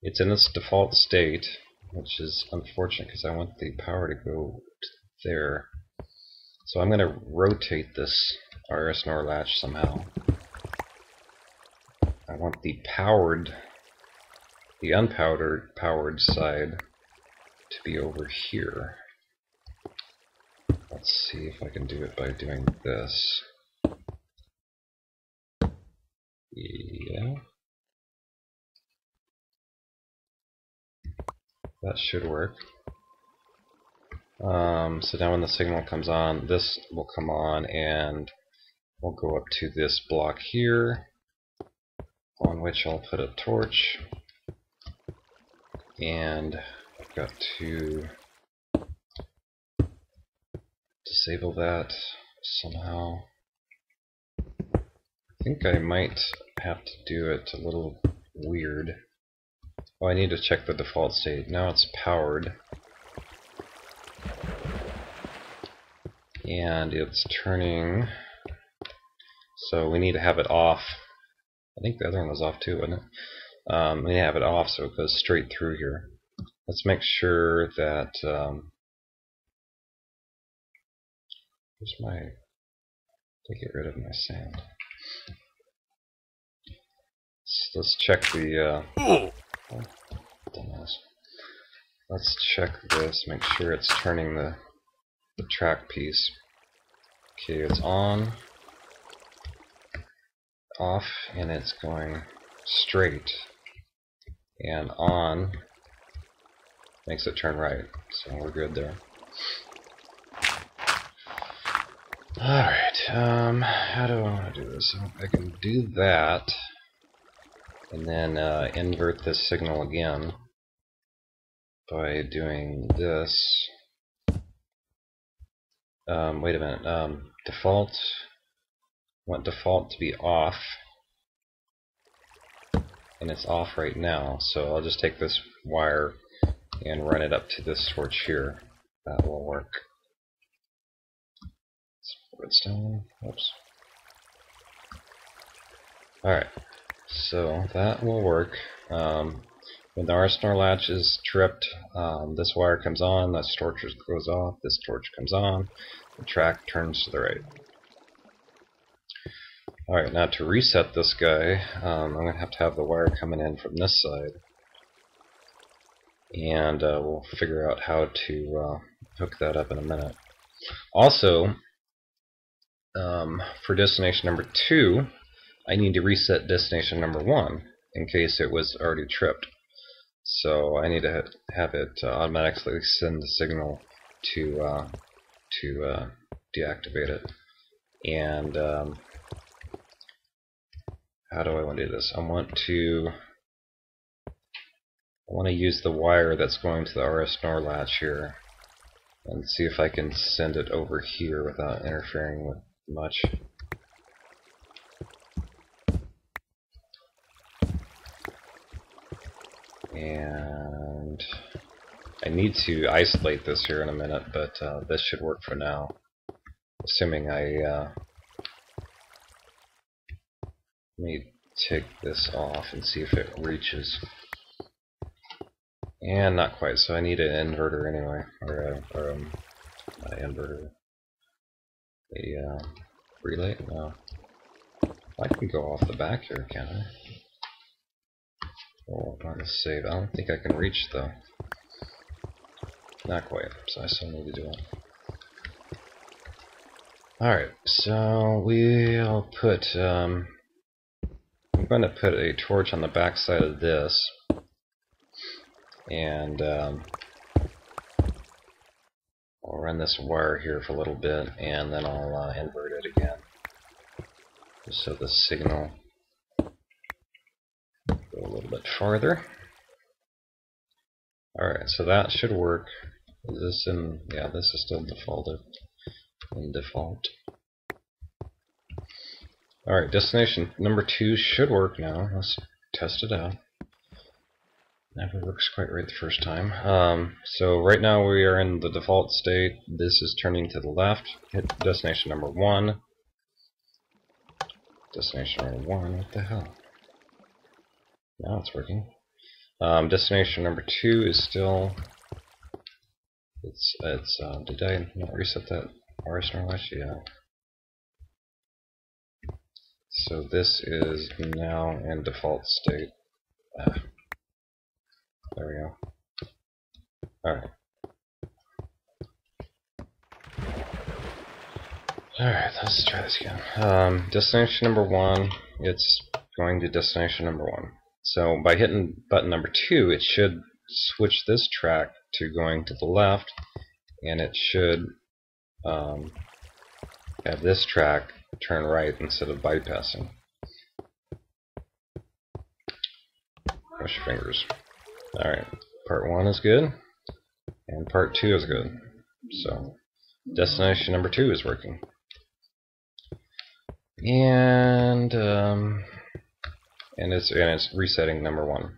it's in its default state, which is unfortunate because I want the power to go there. So I'm going to rotate this RS NOR latch somehow. I want the unpowered side to be over here. Let's see if I can do it by doing this. Yeah. That should work. So now when the signal comes on, this will come on and we'll go up to this block here, on which I'll put a torch. And I've got to disable that somehow. I think I might have to do it a little weird. Oh, I need to check the default state. Now it's powered. And it's turning. So we need to have it off. I think the other one was off too, wasn't it? We have it off so it goes straight through here. Let's make sure that where's my, to get rid of my sand. Let's check the oh, dumbass. Let's check this, make sure it's turning the track piece. Okay, it's on, off, and it's going straight, and on makes it turn right, so we're good there. Alright, how do I want to do this? I can do that, and then invert this signal again by doing this. Wait a minute, default, I want default to be off, and it's off right now, so I'll just take this wire and run it up to this torch here. That will work. Redstone, oops. Alright, so that will work. When the RS NOR latch is tripped, this wire comes on, this torch goes off, this torch comes on, the track turns to the right. Alright, now to reset this guy, I'm going to have the wire coming in from this side. And we'll figure out how to hook that up in a minute. Also, for destination number 2, I need to reset destination number 1 in case it was already tripped. So I need to have it automatically send the signal to deactivate it. And how do I want to do this? I want to use the wire that's going to the RS NOR latch here and see if I can send it over here without interfering with much. And I need to isolate this here in a minute, but this should work for now, assuming I let me take this off and see if it reaches. And not quite, so I need an inverter anyway, or not an inverter, a relay? No. I can go off the back here, can't I? Oh, I'm gonna save. I don't think I can reach though. Not quite, so I still need to do it. Alright, so we'll put, I'm going to put a torch on the back side of this, and I'll run this wire here for a little bit, and then I'll invert it again, just so the signal go a little bit farther. Alright, so that should work. Is this in, yeah, this is still defaulted in default. Alright, destination number 2 should work now. Let's test it out. Never works quite right the first time. So right now we are in the default state. This is turning to the left. Hit destination number 1. Destination number 1, what the hell? Now it's working. Destination number 2 is still. Did I not reset that RSNR latch? Yeah. So this is now in default state. There we go. Alright. Alright, let's try this again. Destination number 1, it's going to destination number 1. So by hitting button number 2, it should switch this track to going to the left, and it should have this track turn right instead of bypassing. Cross your fingers. Alright, part 1 is good, and part 2 is good. So destination number 2 is working. And it's resetting number 1.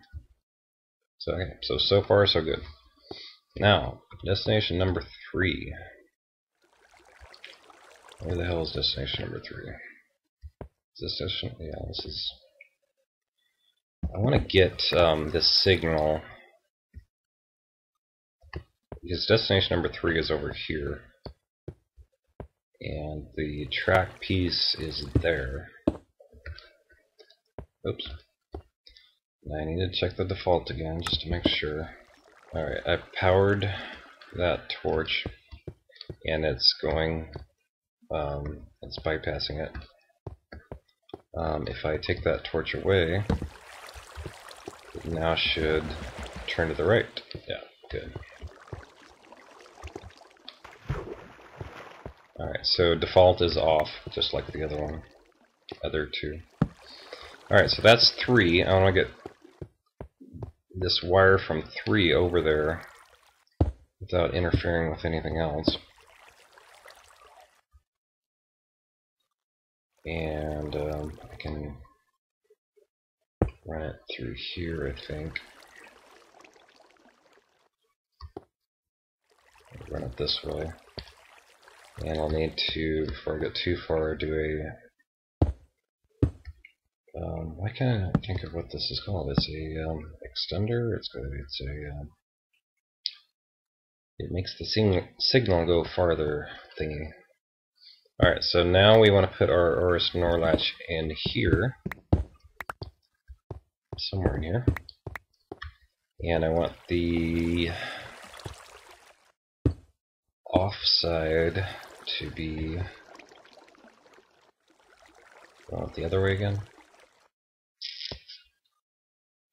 So okay, so far so good. Now destination number 3. Where the hell is destination number 3? Is this destination? Yeah, this is. I want to get this signal because destination number 3 is over here, and the track piece is there. Oops. I need to check the default again just to make sure. Alright, I've powered that torch, and it's going, it's bypassing it. If I take that torch away, it now should turn to the right. Yeah, good. Alright, so default is off, just like the other two. Alright, so that's 3. I want to get this wire from 3 over there without interfering with anything else. And I can run it through here, I think. Run it this way. And I'll need to, before I get too far, do a... why can't I think of what this is called? It's a extender. It makes the signal go farther thingy. Alright, so now we want to put our RSNR latch in here. Somewhere in here. And I want the offside to be the other way again.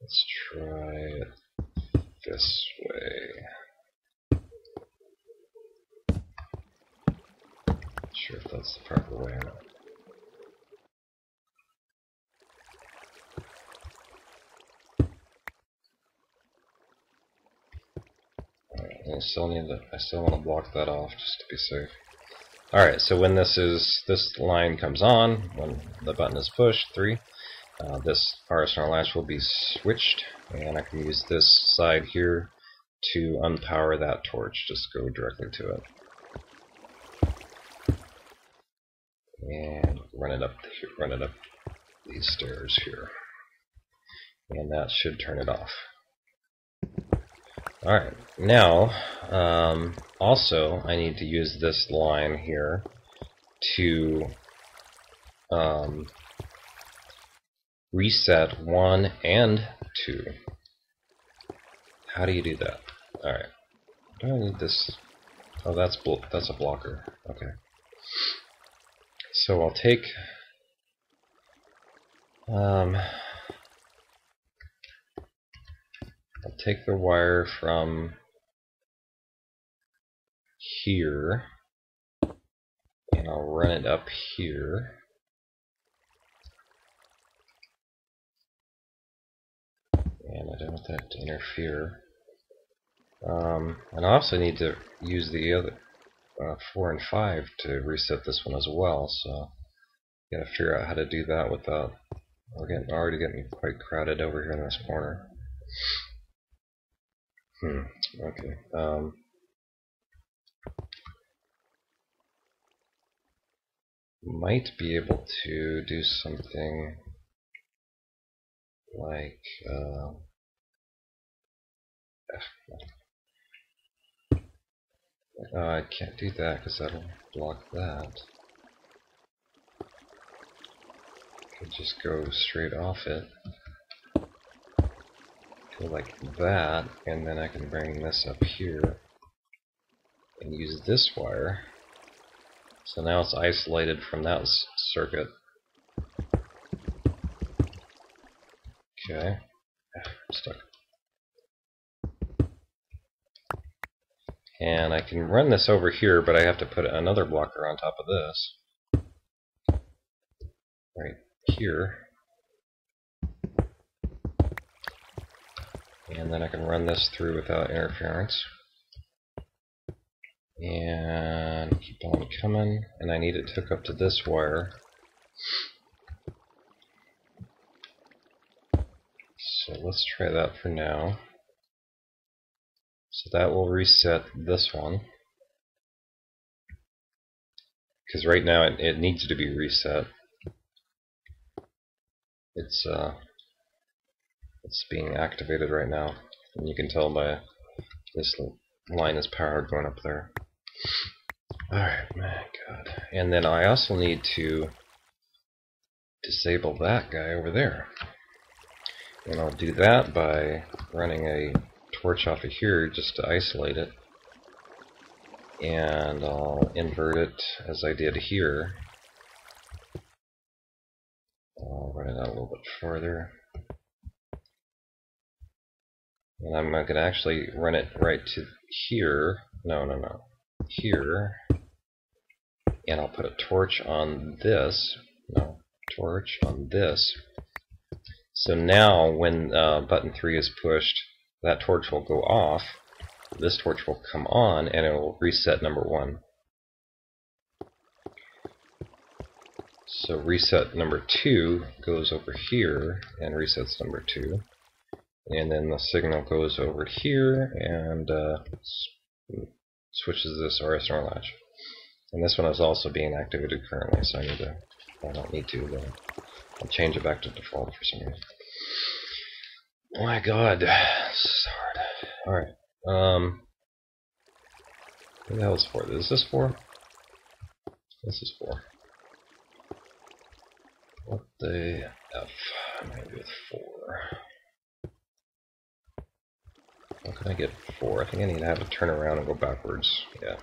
Let's try it this way. Not sure if that's the proper way or not. Alright, I still want to block that off just to be safe. Alright, so when this line comes on, when the button is pushed, 3, this RSNR latch will be switched, and I can use this side here to unpower that torch. Just go directly to it. And run it up these stairs here. And that should turn it off. Alright, now, also I need to use this line here to reset 1 and 2. How do you do that? Alright, do I need this? Oh, that's a blocker. Okay. So I'll take the wire from here, and I'll run it up here. And I don't want that to interfere. And I also need to use the other 4 and 5 to reset this one as well, so gotta figure out how to do that without already getting quite crowded over here in this corner. Okay. Might be able to do something like I can't do that because that'll block that. I could just go straight off it. Go like that, and then I can bring this up here and use this wire. So now it's isolated from that circuit. Okay. I'm stuck. And I can run this over here, but I have to put another blocker on top of this. Right here. And then I can run this through without interference. And keep on coming. And I need it to hook up to this wire. So let's try that for now. So that will reset this one. Because right now it needs to be reset. It's being activated right now. And you can tell by this line is powered going up there. Alright, my god. And then I also need to disable that guy over there. And I'll do that by running a torch off of here just to isolate it. And I'll invert it as I did here. I'll run it out a little bit further. And I'm going to actually run it right to here. No. Here. And I'll put a torch on this. No, torch on this. So now when button 3 is pushed, that torch will go off. This torch will come on and it will reset number 1. So reset number 2 goes over here and resets number 2. And then the signal goes over here and switches this RSR latch. And this one is also being activated currently, so I don't need to, but I'll change it back to default for some reason. Oh my god, this is hard. Alright, what the hell is 4? Is this 4? This is 4. What the F am I going to do with 4? How can I get 4? I think I need to have it turn around and go backwards. Yeah.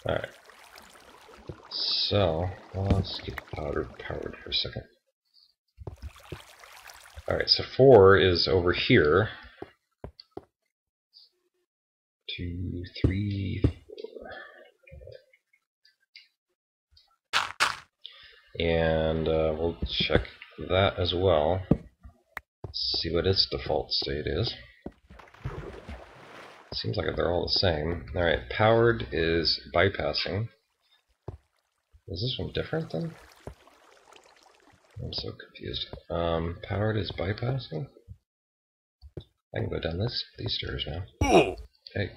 Alright. So, let's get powered for a second. Alright, so 4 is over here. 2, 3, 4. And we'll check that as well. See what its default state is. Seems like they're all the same. Alright, powered is bypassing. Is this one different then? I'm so confused. Powered is bypassing? I can go down these stairs now. Hey.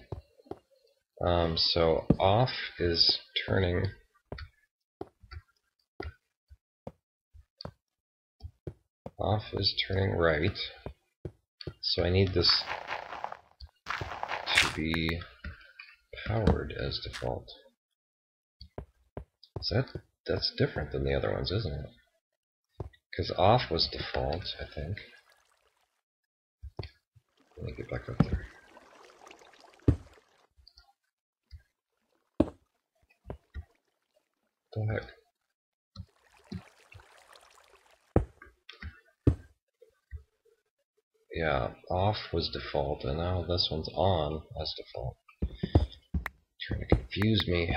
So off is turning. Off is turning right. So I need this to be powered as default. So that's different than the other ones, isn't it? Because off was default, I think. Let me get back up there. What the heck? Yeah, off was default, and now this one's on as default. Trying to confuse me.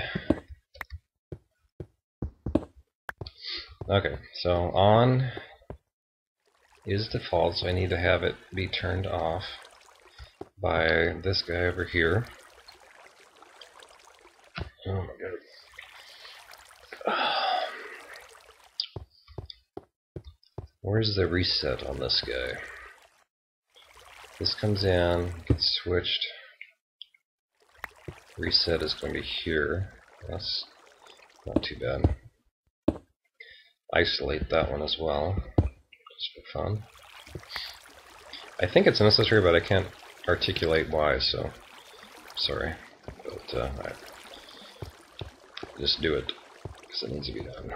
Okay, so on is default, so I need to have it be turned off by this guy over here. Oh my god. Where's the reset on this guy? This comes in, gets switched, reset is going to be here. That's not too bad. Isolate that one as well, just for fun. I think it's necessary, but I can't articulate why, so sorry. But I just do it, because it needs to be done.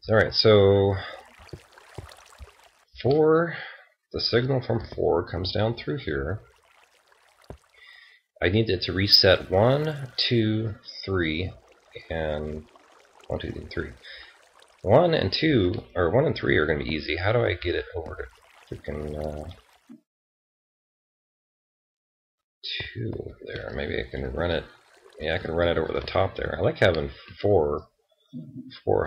Alright, so 4, the signal from 4 comes down through here. I need it to reset 1, 2, 3, and 1, 2, 3. 1 and 2, or 1 and 3 are going to be easy. How do I get it over to freaking 2 there? Maybe I can run it. Yeah, I can run it over the top there. I like having 4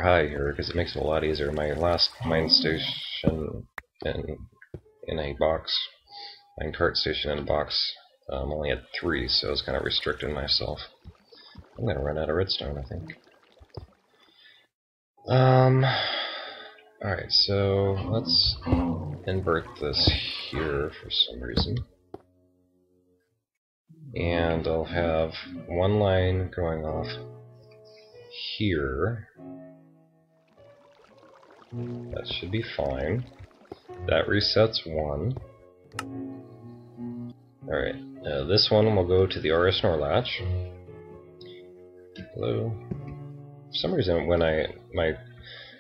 high here because it makes it a lot easier. My last mine station in a box, mine cart station in a box, only had 3, so I was kind of restricting myself. I'm going to run out of redstone, I think. Alright, so let's invert this here for some reason. And I'll have one line going off here. That should be fine. That resets 1. Alright, this one will go to the RS NOR latch. Hello. For some reason, when my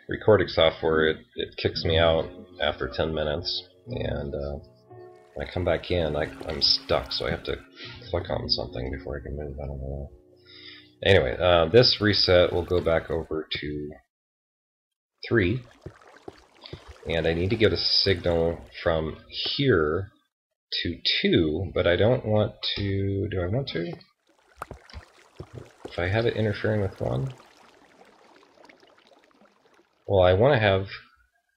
recording software, it kicks me out after 10 minutes, and when I come back in, I'm stuck, so I have to click on something before I can move. I don't know. Anyway, this reset will go back over to 3, and I need to get a signal from here to 2, but I don't want to. Do I want to? If I have it interfering with 1? Well, I want to have,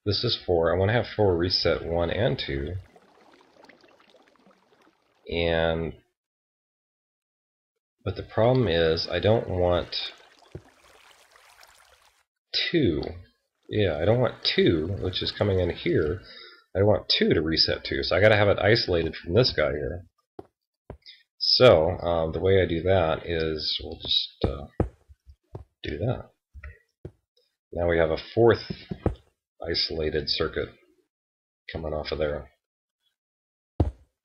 this is 4, I want to have 4 reset 1 and 2, but the problem is I don't want 2, I don't want 2, which is coming in here, I want 2 to reset 2, so I gotta have it isolated from this guy here. So, the way I do that is, we'll just do that. Now we have a 4th isolated circuit coming off of there.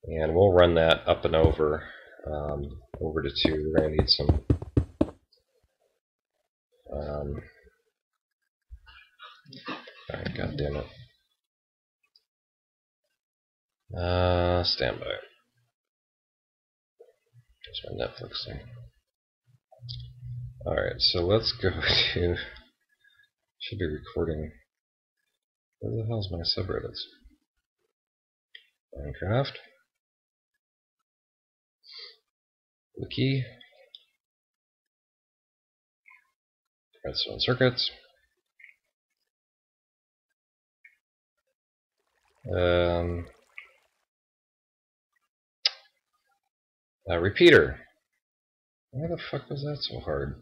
And we'll run that up and over, over to 2. We're going to need some alright, god damn it. Stand by. There's my Netflix thing. Alright, so let's go to, should be recording. Where the hell's my subreddits? Minecraft. Wiki. Redstone circuits. Repeater. Why the fuck was that so hard?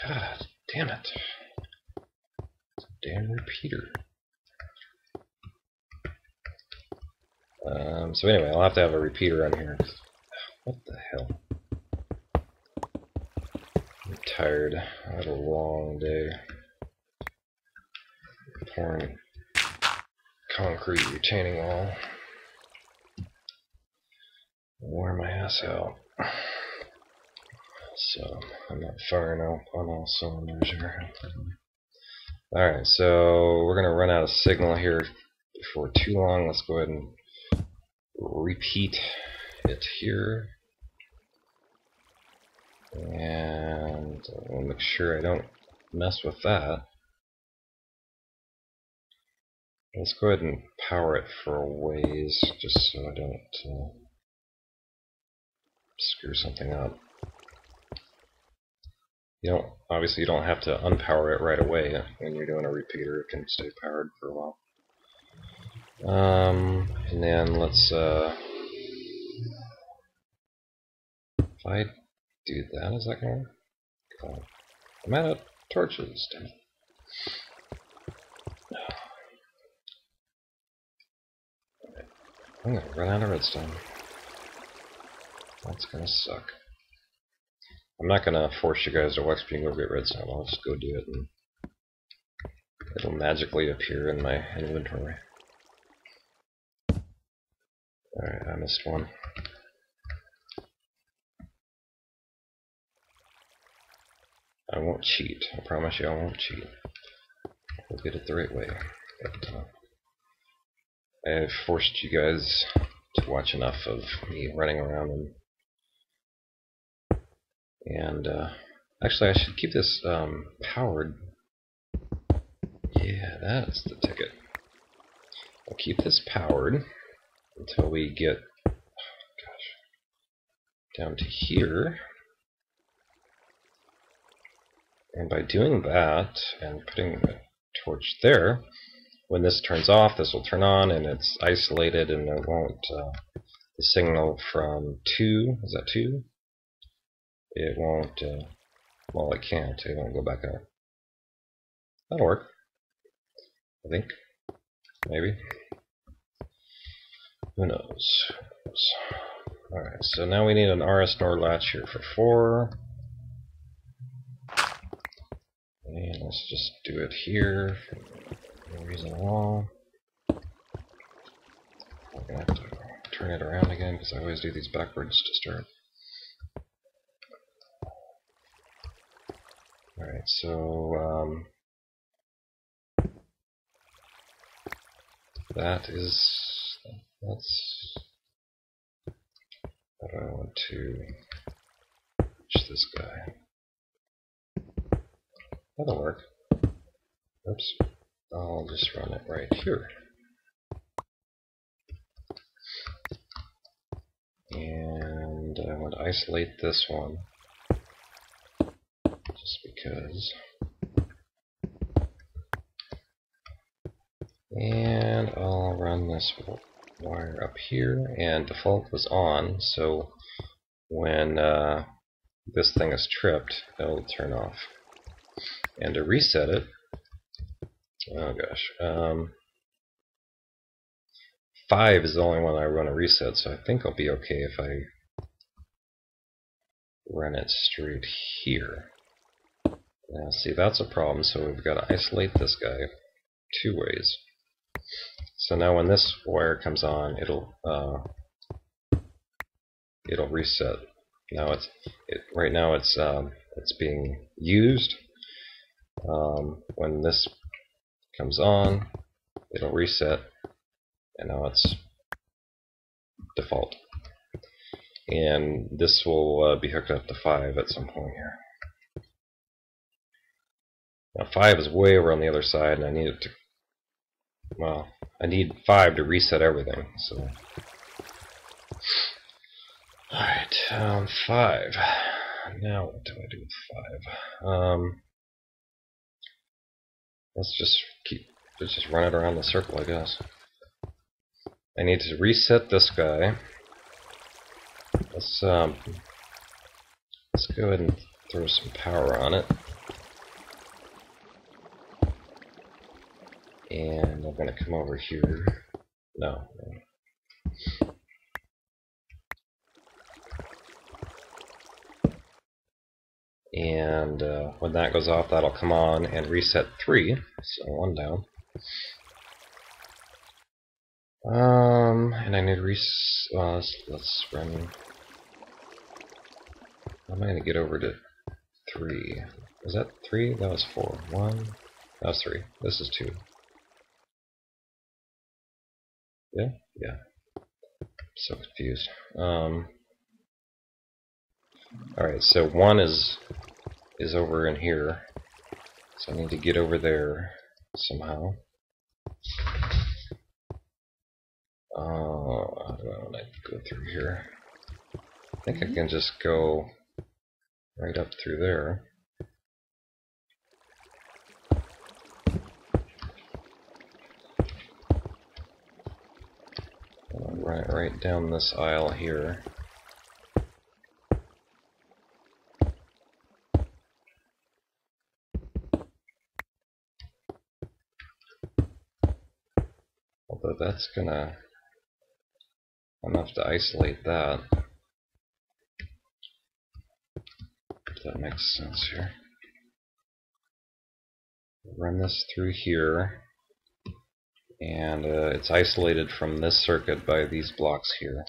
God damn it. Damn repeater. So anyway, I'll have to have a repeater on here. What the hell? I'm tired. I had a long day. Pouring concrete retaining wall. Wear my ass out. So I'm not firing on all cylinders here. Alright, so we're gonna run out of signal here before too long. Let's go ahead and repeat it here. And we'll make sure I don't mess with that. Let's go ahead and power it for a ways, just so I don't screw something up. Obviously you don't have to unpower it right away when you're doing a repeater. It can stay powered for a while. And then let's, if I do that, is that gonna work? I'm out of torches, damn it. I'm gonna run out of redstone. That's gonna suck. I'm not gonna force you guys to watch me go get redstone. I'll just go do it, and it'll magically appear in my inventory. Alright, I missed one. I won't cheat. I promise you I won't cheat. We'll get it the right way. But, I've forced you guys to watch enough of me running around and actually I should keep this powered. Yeah, that's the ticket. I'll keep this powered until we get down to here. And by doing that and putting a torch there, when this turns off, this will turn on, and it's isolated, and it won't, the signal from 2, is that 2? It won't, well, it can't, it won't go back up. That'll work, I think, maybe. Who knows? Alright, so now we need an RS NOR latch here for 4. And let's just do it here for no reason at all. I'm gonna have to turn it around again because I always do these backwards to start. Alright, so that's how do I want to reach this guy? That'll work. Oops. I'll just run it right here. And I want to isolate this one. Just because. And I'll run this wire up here, and default was on, so when this thing is tripped, it'll turn off. And to reset it, oh gosh, 5 is the only one I run a reset, so I think I'll be okay if I run it straight here. Now see, that's a problem, so we've got to isolate this guy 2 ways. So now when this wire comes on, it'll reset. Now right now it's being used. When this comes on, it'll reset, and now it's default. And this will be hooked up to 5 at some point here. Now 5 is way over on the other side, and I need it to, well, I need 5 to reset everything, so. Alright, 5. Now what do I do with 5? Let's just run it around the circle, I guess. I need to reset this guy. Let's go ahead and throw some power on it. And I'm going to come over here. No. And when that goes off, that'll come on and reset 3. So 1 down. And I need to let's run. I'm going to get over to 3. Was that 3? That was 4. 1. That was 3. This is 2. Yeah? Yeah. I'm so confused. Alright, so 1 is over in here. So I need to get over there somehow. How do I want to go through here? I think I can just go right up through there. I'll run it right down this aisle here. Although that's gonna, I'm gonna have to isolate that. makes sense here. Run this through here, and it's isolated from this circuit by these blocks here.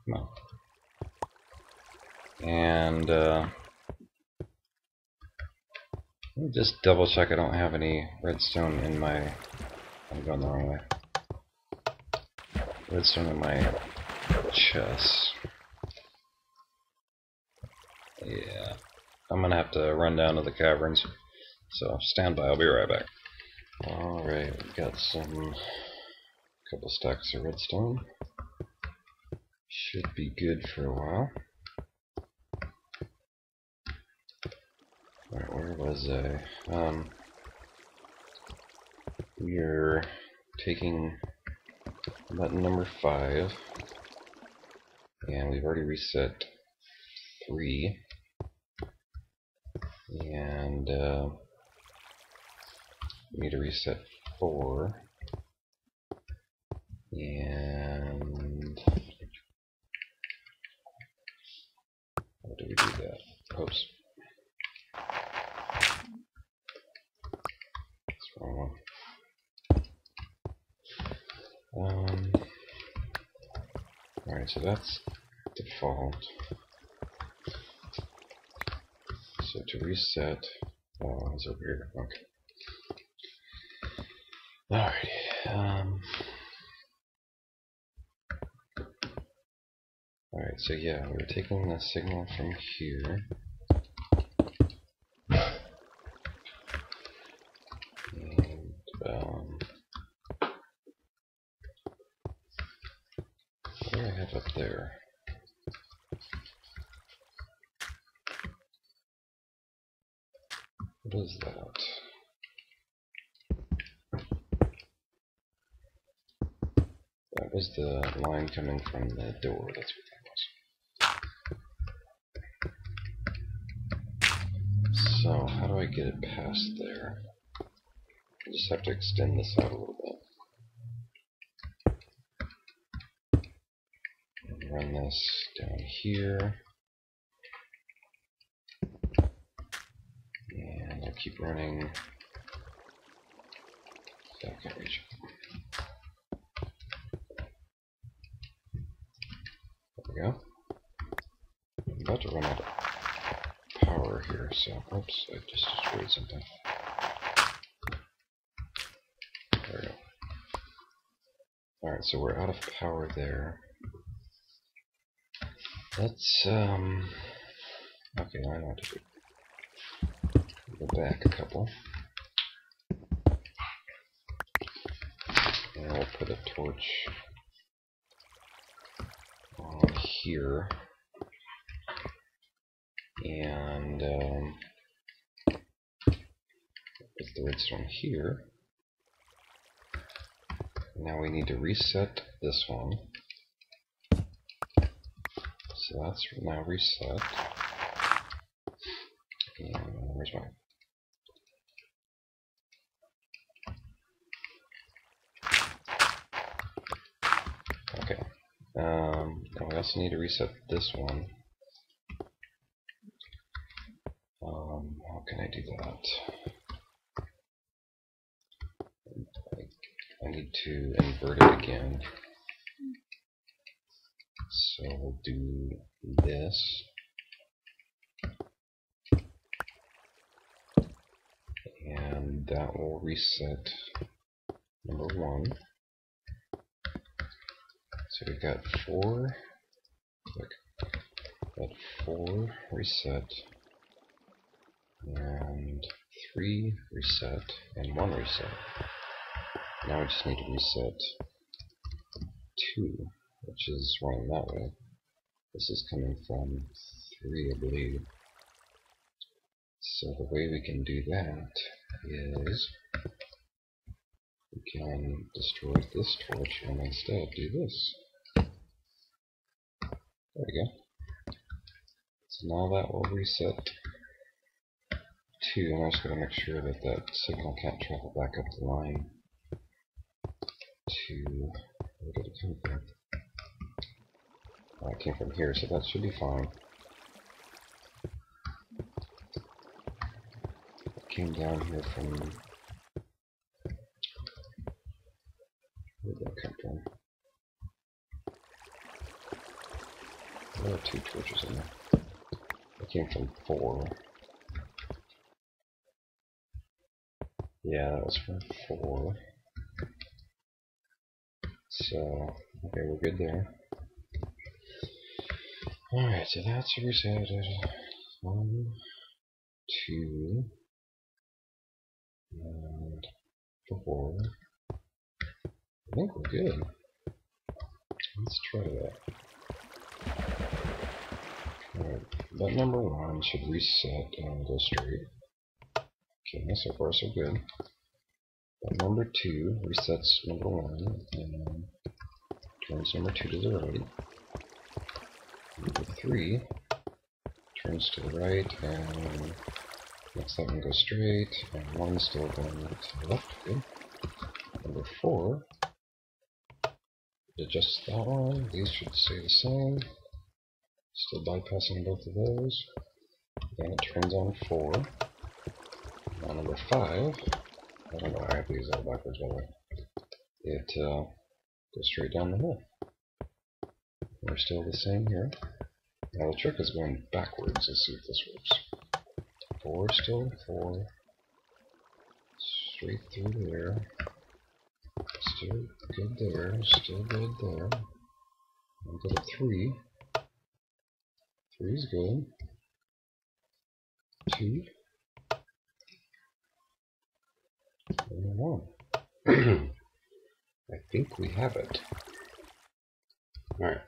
No. And let me just double check I don't have any redstone in my... I'm going the wrong way. Redstone in my chest. Yeah. I'm gonna have to run down to the caverns. So stand by, I'll be right back. Alright, we've got some... couple stacks of redstone. Should be good for a while. Alright, where was I? We are taking button number 5, and we've already reset 3, and we need to reset 4, and how do we do that? Oops. That's the wrong one. Alright, so that's default. So to reset, oh, it's over here. Okay. Alright. Alright, so yeah, we're taking the signal from here. And, what do I have up there? What is that? That was the line coming from the door, that's what that was. So, how do I get it past there? I just have to extend this out a little bit. And run this down here. And I'll keep running. I can't reach it. There we go. I'm about to run out of power here, so oops, I just destroyed something. There we go. Alright, so we're out of power there. Let's okay, I know what to do. Go back a couple. And we'll put a torch on here. And put the redstone here. Now we need to reset this one. So that's now reset. And where's my... Okay. And we also need to reset this one. How can I do that? I need to invert it again. So we'll do this. And that will reset number 1. So we've got 4. Click. Got 4 reset. And 3 reset. And 1 reset. Now we just need to reset 2, which is running that way. This is coming from 3, I believe. So the way we can do that is we can destroy this torch and instead do this. There we go. So now that will reset 2, and I'm just going to make sure that that signal can't travel back up the line to... where did it come from? That came from here, so that should be fine. It came down here from... Where did that come from? There are 2 torches in there. It came from 4. Yeah, that was from 4. So, okay, we're good there. Alright, so that's reset. 1, 2, and 4. I think we're good. Let's try that. Alright, but number 1 should reset and go straight. Okay, so far so good. But number 2 resets number 1 and turns number 2 to the right. Number 3 turns to the right and makes that one go straight, and 1 still going to the left. Good. Number 4 adjusts that one. These should stay the same. Still bypassing both of those. Then it turns on 4. Now number 5, I don't know why I have to use that backwards by the way. It goes straight down the hill. We're still the same here. Now the trick is going backwards. Let's see if this works. 4 still, 4. Straight through there. Still good there, still good there. I'll go to 3. 3 is good. 2. And 1. I think we have it. Alright.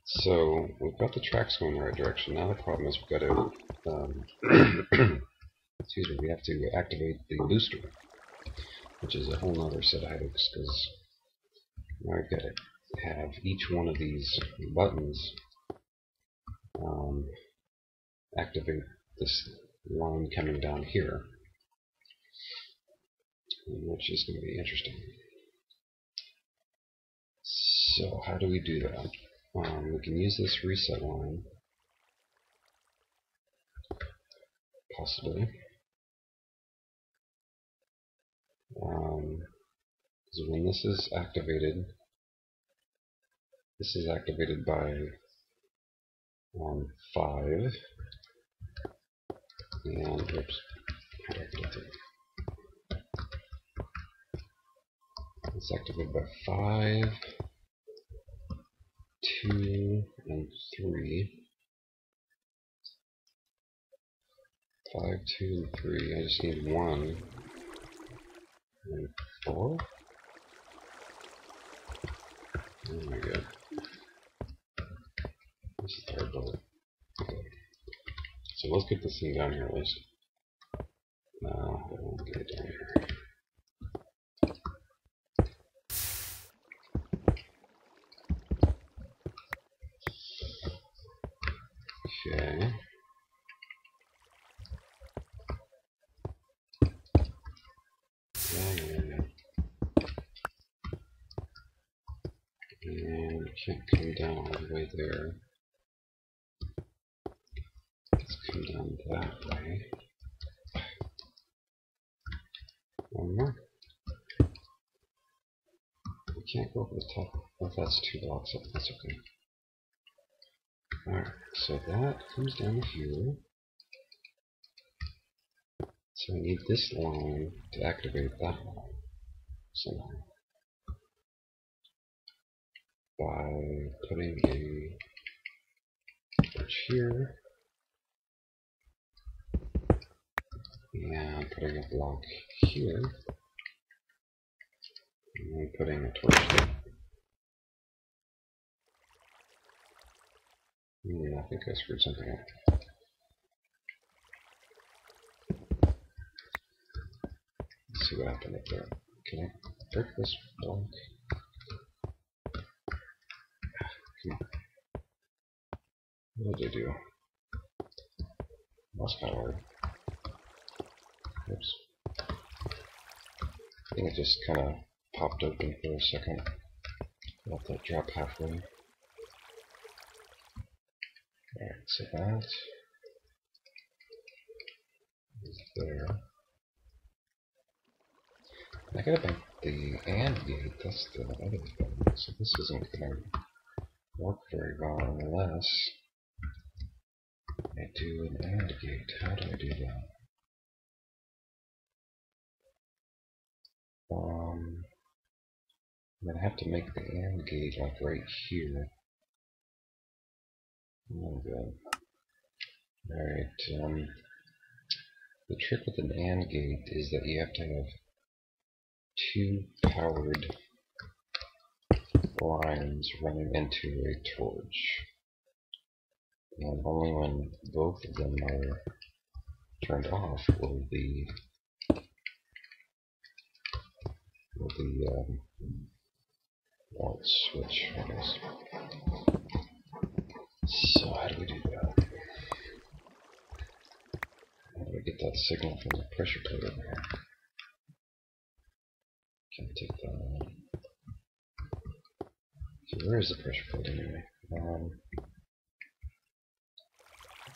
So, we've got the tracks going in the right direction. Now the problem is we've got to, excuse me, we have to activate the booster, which is a whole other set of headaches, because now I've got to have each one of these buttons activate this line coming down here, which is going to be interesting. So how do we do that? We can use this reset line, possibly. So when this is activated by 5, and oops, how do I get it? It's activated by 5, 2, and 3. 5, 2, and 3. I just need 1 and 4. Oh my god. This is the third bullet. Okay. So let's get this thing down here at least. No, I won't get it down here. Okay. And it can't come down all the way there. Let's come down that way. One more. We can't go over the top. Oh, that's 2 blocks up. That's okay. Alright, so that comes down here. So I need this line to activate that line somehow. By putting a torch here and putting a block here and then putting a torch there. I think I screwed something up. Let's see what happened up there. Can I break this block? Come on. What did I do? That's kind of hard. Oops. I think it just kind of popped open for a second. Let that drop halfway. Alright, so that is there. I gotta make the AND gate, that's the other thing. So this isn't gonna work very well unless I do an AND gate. How do I do that? I'm gonna have to make the AND gate like right here. Oh, good. Alright, the trick with an AND gate is that you have to have two powered lines running into a torch. And only when both of them are turned off will the light switch, I guess. So how do we do that? How do we get that signal from the pressure plate over here? Can I take that on? So where is the pressure plate anyway?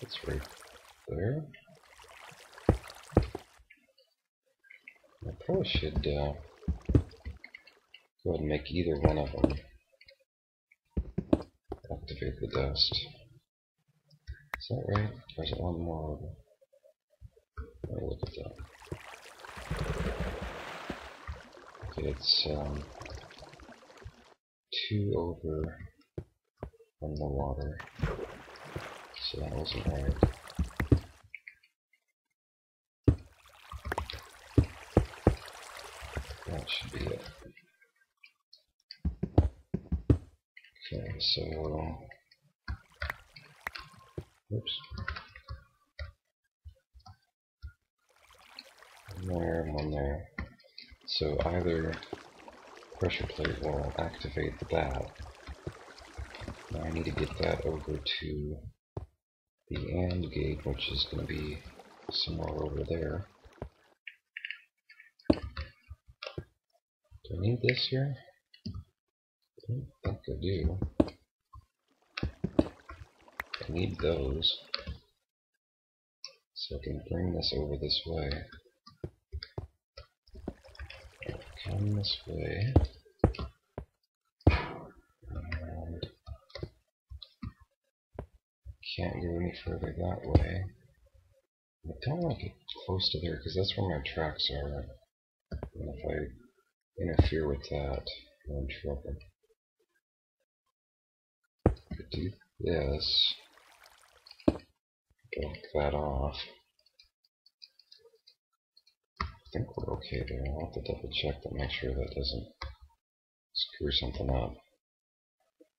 It's right there. I probably should go ahead and make either one of them activate the dust. Is that right? Or is it one more? Oh, look at that. Okay, it's 2 over from the water. So that wasn't right. That should be it. Okay, so oops. One there and one there. So either pressure plate will activate that. Now I need to get that over to the AND gate, which is going to be somewhere over there. Do I need this here? I don't think I do. I need those. So I can bring this over this way. Come this way. And can't go any further that way. I don't want to get close to there because that's where my tracks are. And if I interfere with that, I'm in trouble. I could do this. Block that off. I think we're okay there. I'll have to double check to make sure that doesn't screw something up.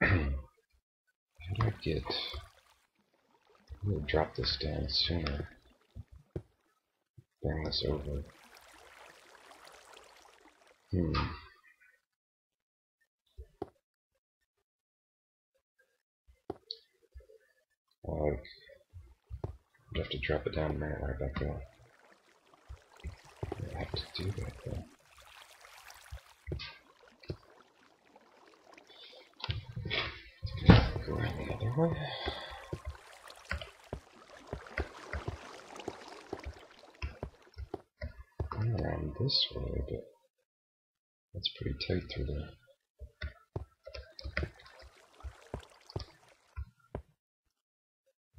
How do I get... I'm going to drop this down sooner. Bring this over. Like, you have to drop it down and bring it right back up. I have to do that though. Go around the other way. Around this way, but that's pretty tight through there.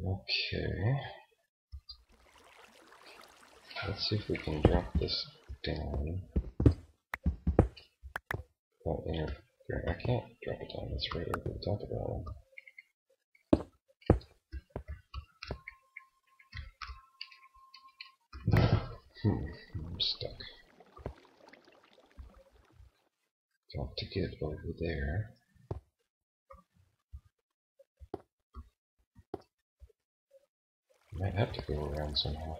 Okay. Let's see if we can drop this down. Oh, I can't drop it down. It's right over the top of that one. I'm stuck. Got to get over there. Might have to go around somehow.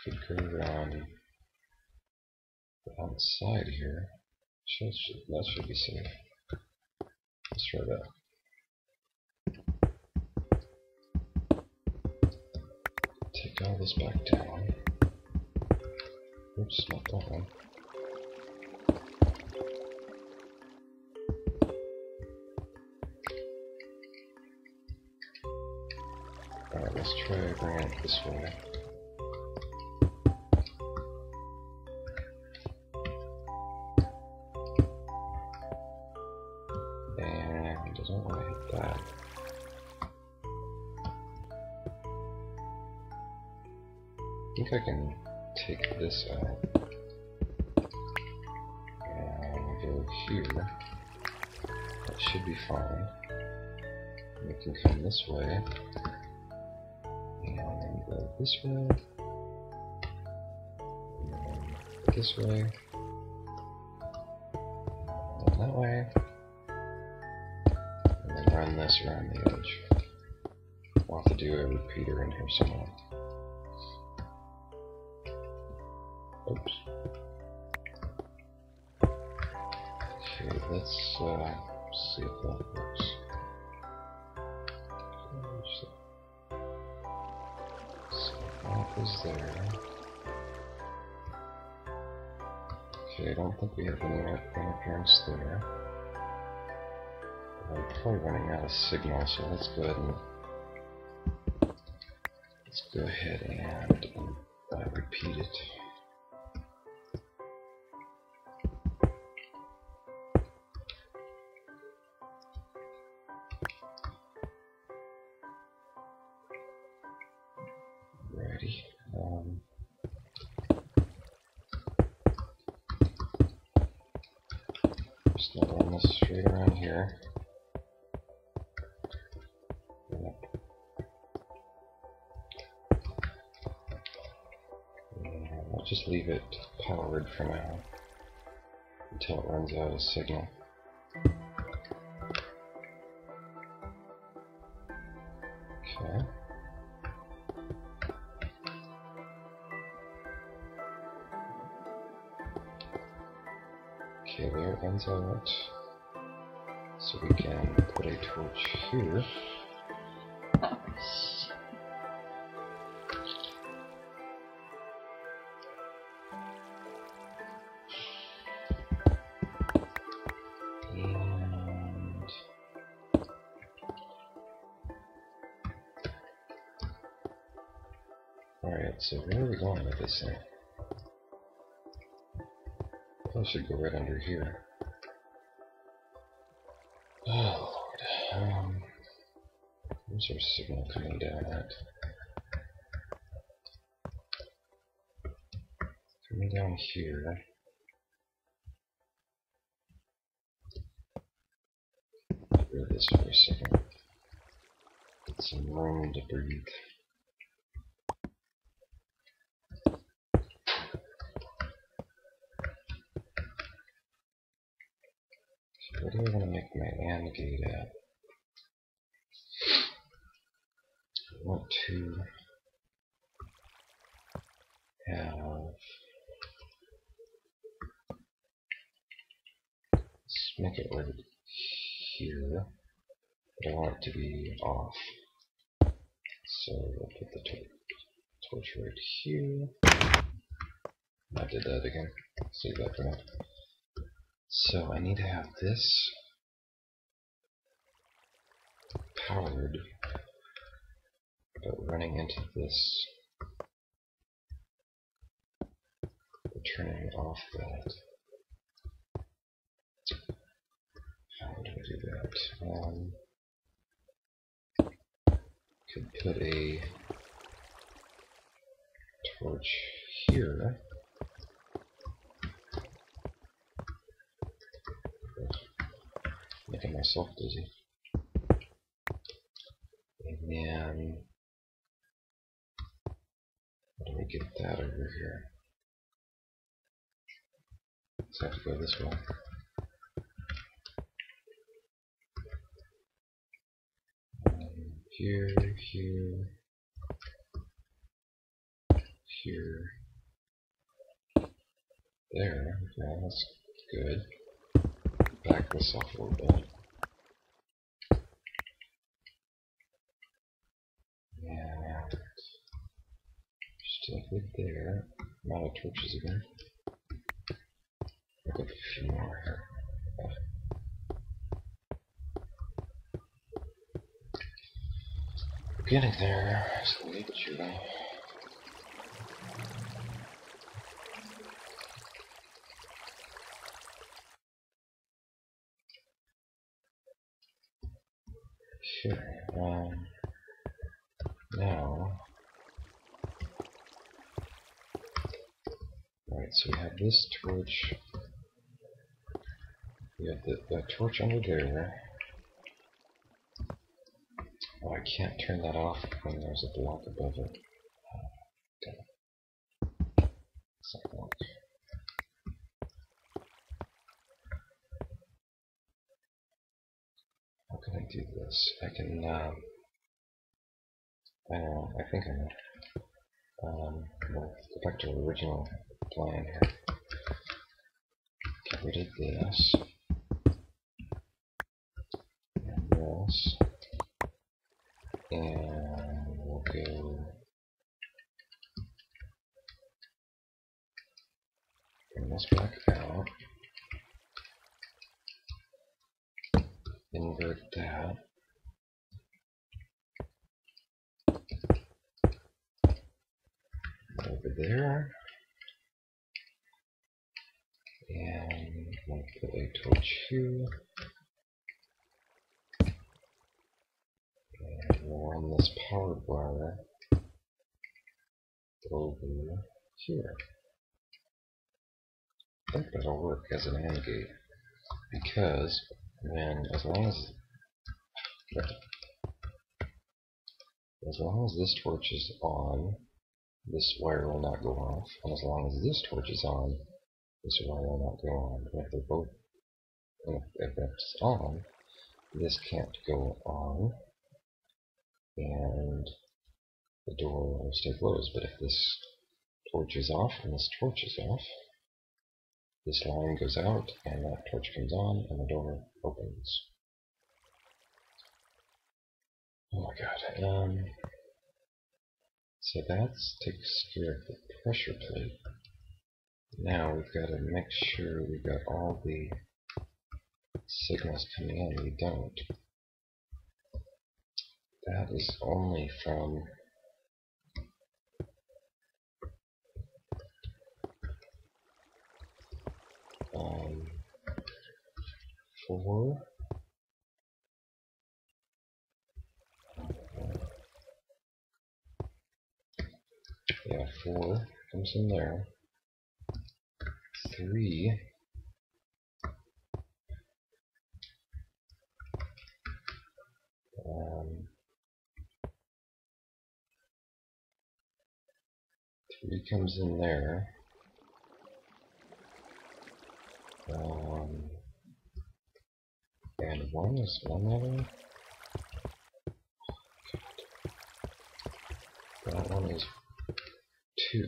Could go around the outside here. That should be safe. Let's try that. Take all this back down. Oops, not that one. let's try bringing it this way. And I don't want to hit that. I think I can take this out and go here. That should be fine. We can come this way and then go this way and this way and that way, and then run this around the edge. We'll have to do a repeater in here somewhere. Oops. Okay, let's see if that works. So that is there. Okay, I don't think we have any interference there. I'm probably running out of signal, so let's go ahead and repeat it. Alrighty. Just gonna run this straight around here. I'll just leave it powered for now until it runs out of signal. Okay. Okay, there it runs out. So we can put a torch here. Alright, so where are we going with this thing? Probably should go right under here. Oh Lord. Where's our signal coming down at? Coming down here. Get rid of this for a second. Get some room to breathe. Where do I want to make my AND gate at? I want to have, let's make it right here, but I want it to be off. So we'll put the torch right here. I did that again. Save that for now. So I need to have this powered, but running into this, turning off that. How do I do that? Could put a torch here. Making myself dizzy. And then, how do we get that over here? Let's have to go this way. Here, here, here, there. Okay, that's good. Back this off a little bit. And still good there. I'm out of torches again. I'll get a few more here. Getting there, slowly but surely. Sure. Now, right. So we have this torch. We have the torch under there. Oh, I can't turn that off when there's a block above it. Damn it. It's not work. How can I do this? I can, I know, I think I know. We'll go back to our original plan here. Get rid of this. And this. And we'll go bring this back out. Invert that. Over there. And we'll put a torch here. And we'll run this power wire over here. I think that'll work as an AND gate. Because as long as this torch is on, this wire will not go off, and as long as this torch is on, this wire will not go on. And if they're both, if it's on, this can't go on, and the door will stay closed. But if this torch is off and this torch is off, this line goes out, and that torch comes on, and the door opens. Oh my god. So that takes care of the pressure plate. Now we've got to make sure we've got all the signals coming in. We don't. That is only from four. Yeah, 4 comes in there. 3 3 comes in there. And 1 is 1 level. That one is 2.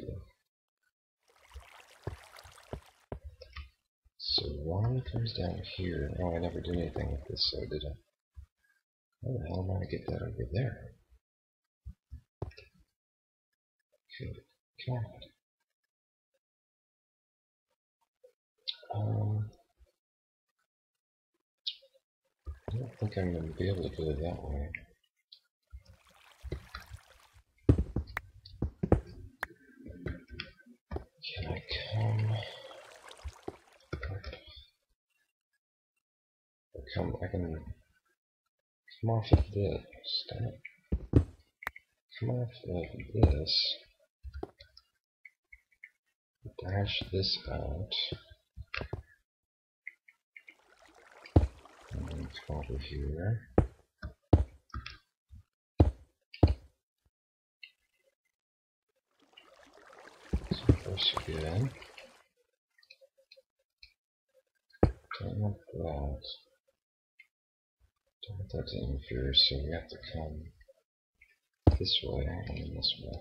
So 1 comes down here. Oh, I never did anything with this, so did I? How the hell am I going to get that over there? Good God. I don't think I'm going to be able to do it that way. Can I come? I can come off of this. Stop. Come off of this. Dash this out. And then come over here. So first again. Don't want that. Don't want that to interfere, so we have to come this way and then this way.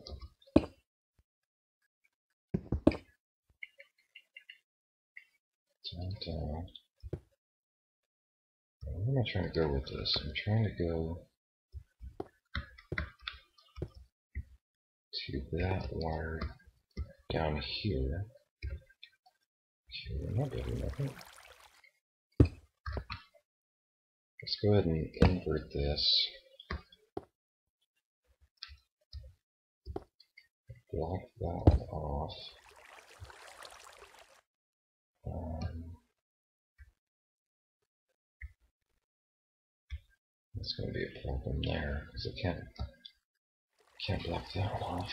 Down. Where am I trying to go with this? I'm trying to go to that wire down here. Okay, not doing nothing. Let's go ahead and invert this. block that off. That's going to be a problem there because I can't block that off.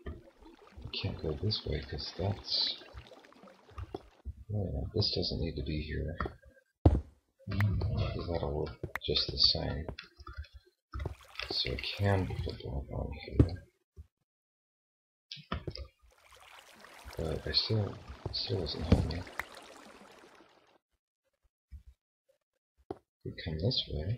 I can't go this way because that's. Yeah, this doesn't need to be here. Because that'll work just the same. So I can put a block on here. But I still doesn't help me. We come this way.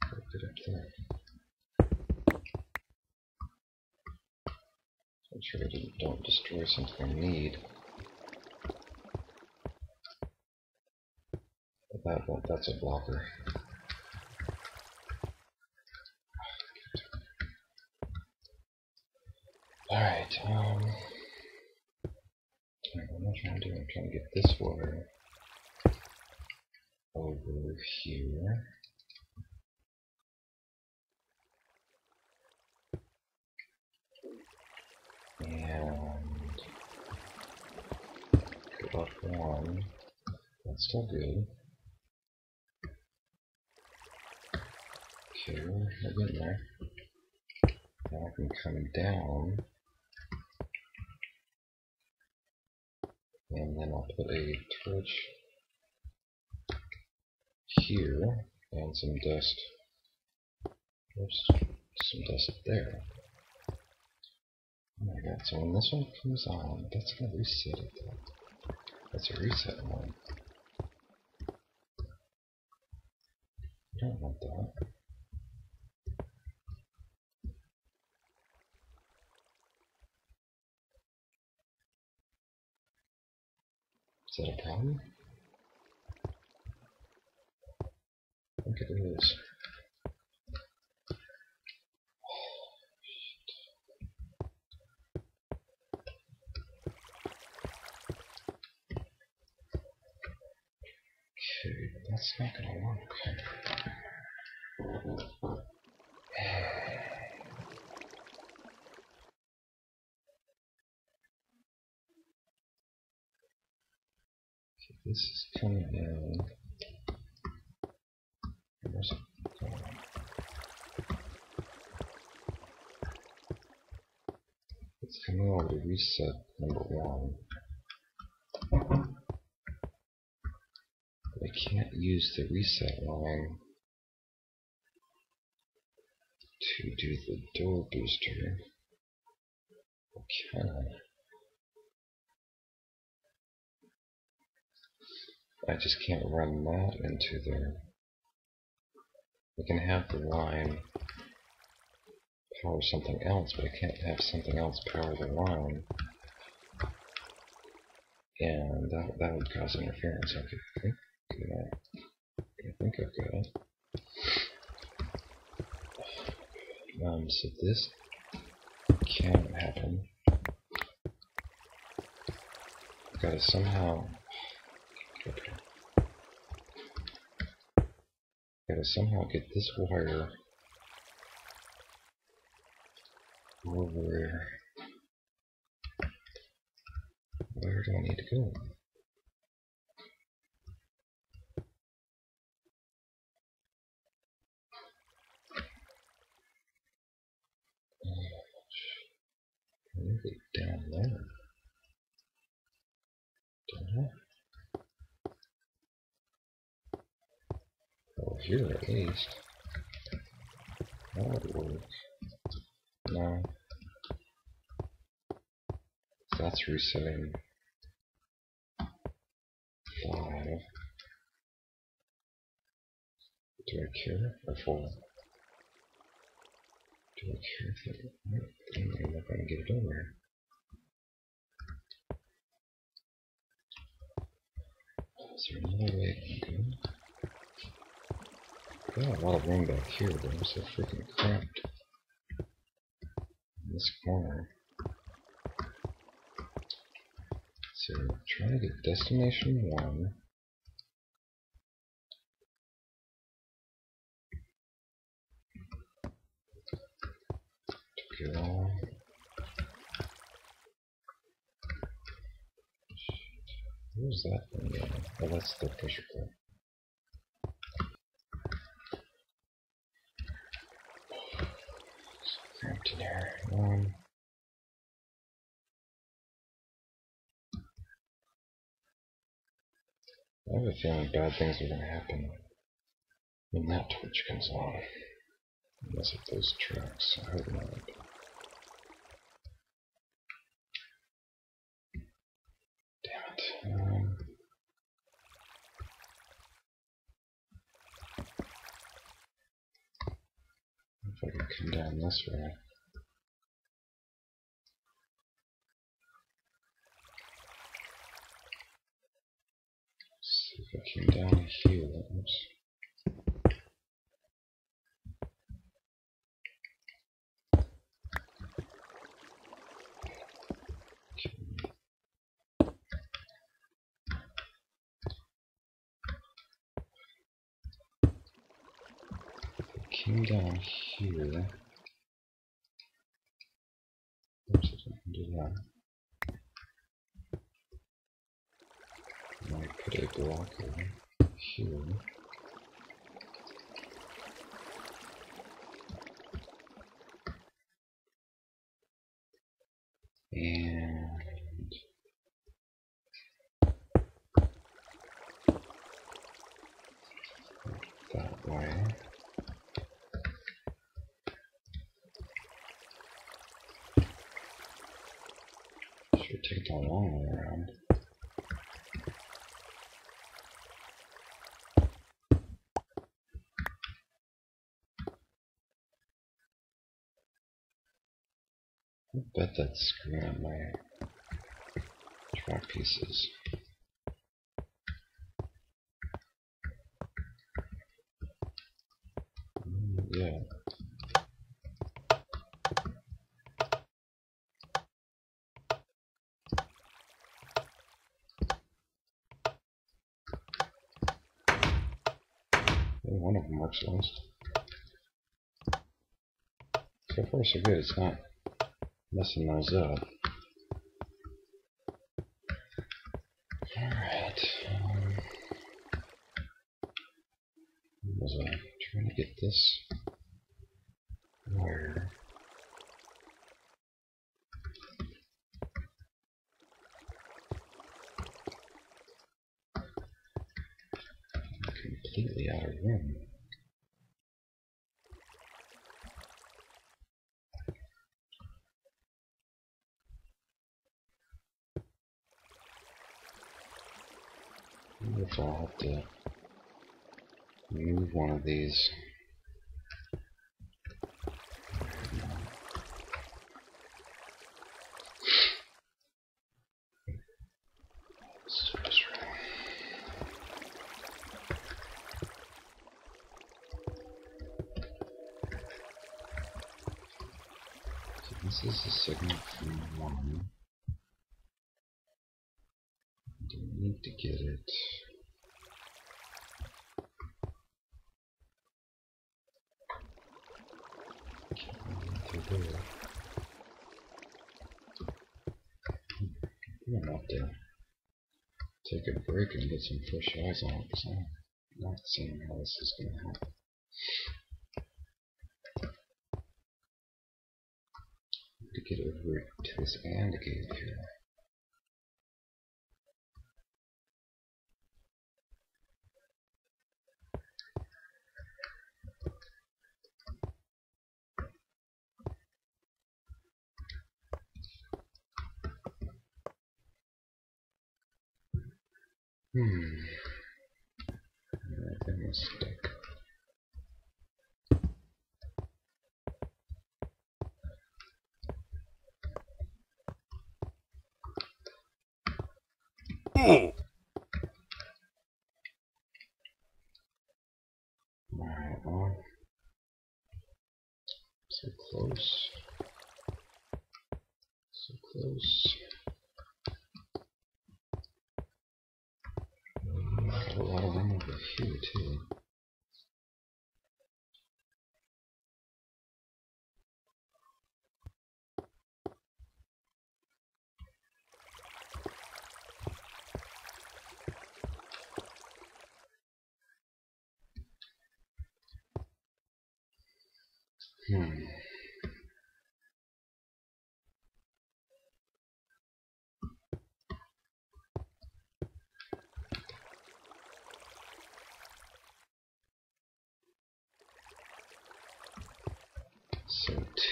Put it up there. Make sure I don't destroy something I need. That's a blocker. Alright, what am I trying to do? I'm trying to get this wire over here. And cut off one. That's still good. Okay, we're getting there. Now I can come down. And then I'll put a torch here and some dust. Oops, some dust there. Oh my god, so when this one comes on, that's going to reset it though. That's a reset one. I don't want that. Is that a problem? I think it is. Okay, that's not gonna work. Okay, this is coming in. Where's it going? It's coming over to reset number 1. But I can't use the reset line to do the door booster. Okay. I just can't run that into there. I can have the line power something else, but I can't have something else power the line. And that would cause interference. I think I've got it. So this can't happen. I've got to somehow get this wire over. Where do I need to go? Maybe down there. Down there? Oh, here at least. That would work. No. That's resetting 5. Do I care? Or 4? Do I care if I'm not going to get it over here. Is there another way I can go? Got a lot of room back here, but I'm so freaking cramped in this corner. So try to get destination 1. To go. Where's that thing going? Oh, that's the pressure plate. Cramped in here. I have a feeling bad things are going to happen when that torch comes on. Mess up those tracks. I hope not. Damn it. If I can come down this way. See if I came down here. Oops. Came down here. Oops, I didn't do that. And I put a block over here. And that way. Should take the long way around. I bet that's screwing up my track pieces. Yeah. One of them works at least. So far so good, it's not messing those up. Alright. Was I trying to get this wire? Completely out of room. I wonder if I'll have to move one of these. This is the signal from 1. Don't need to get it. I'm gonna have to take a break and get some fresh eyes on it because I'm not seeing how this is going to happen. To get over to this AND gate here. I think I'm stuck. Alright, well, so close. So close. So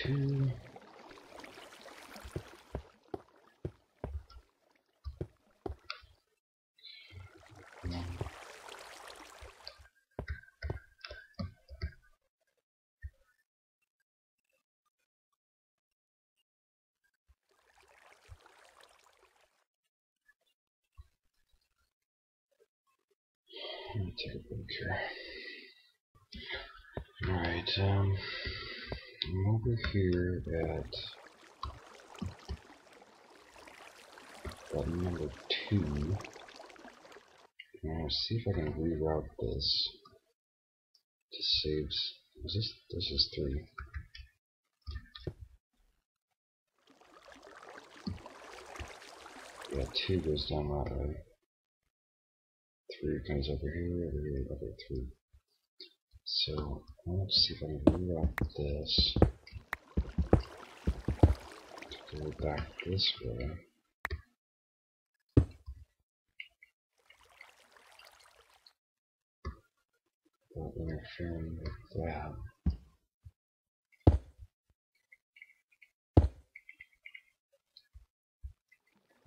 2. Let me take a break here. Alright, I'm over here at button number 2. Now see if I can reroute this to saves. This is 3. Yeah, 2 goes down that way. 3 comes over here, over 3. So let's see if I can reroute this to go back this way. Without interfering with that.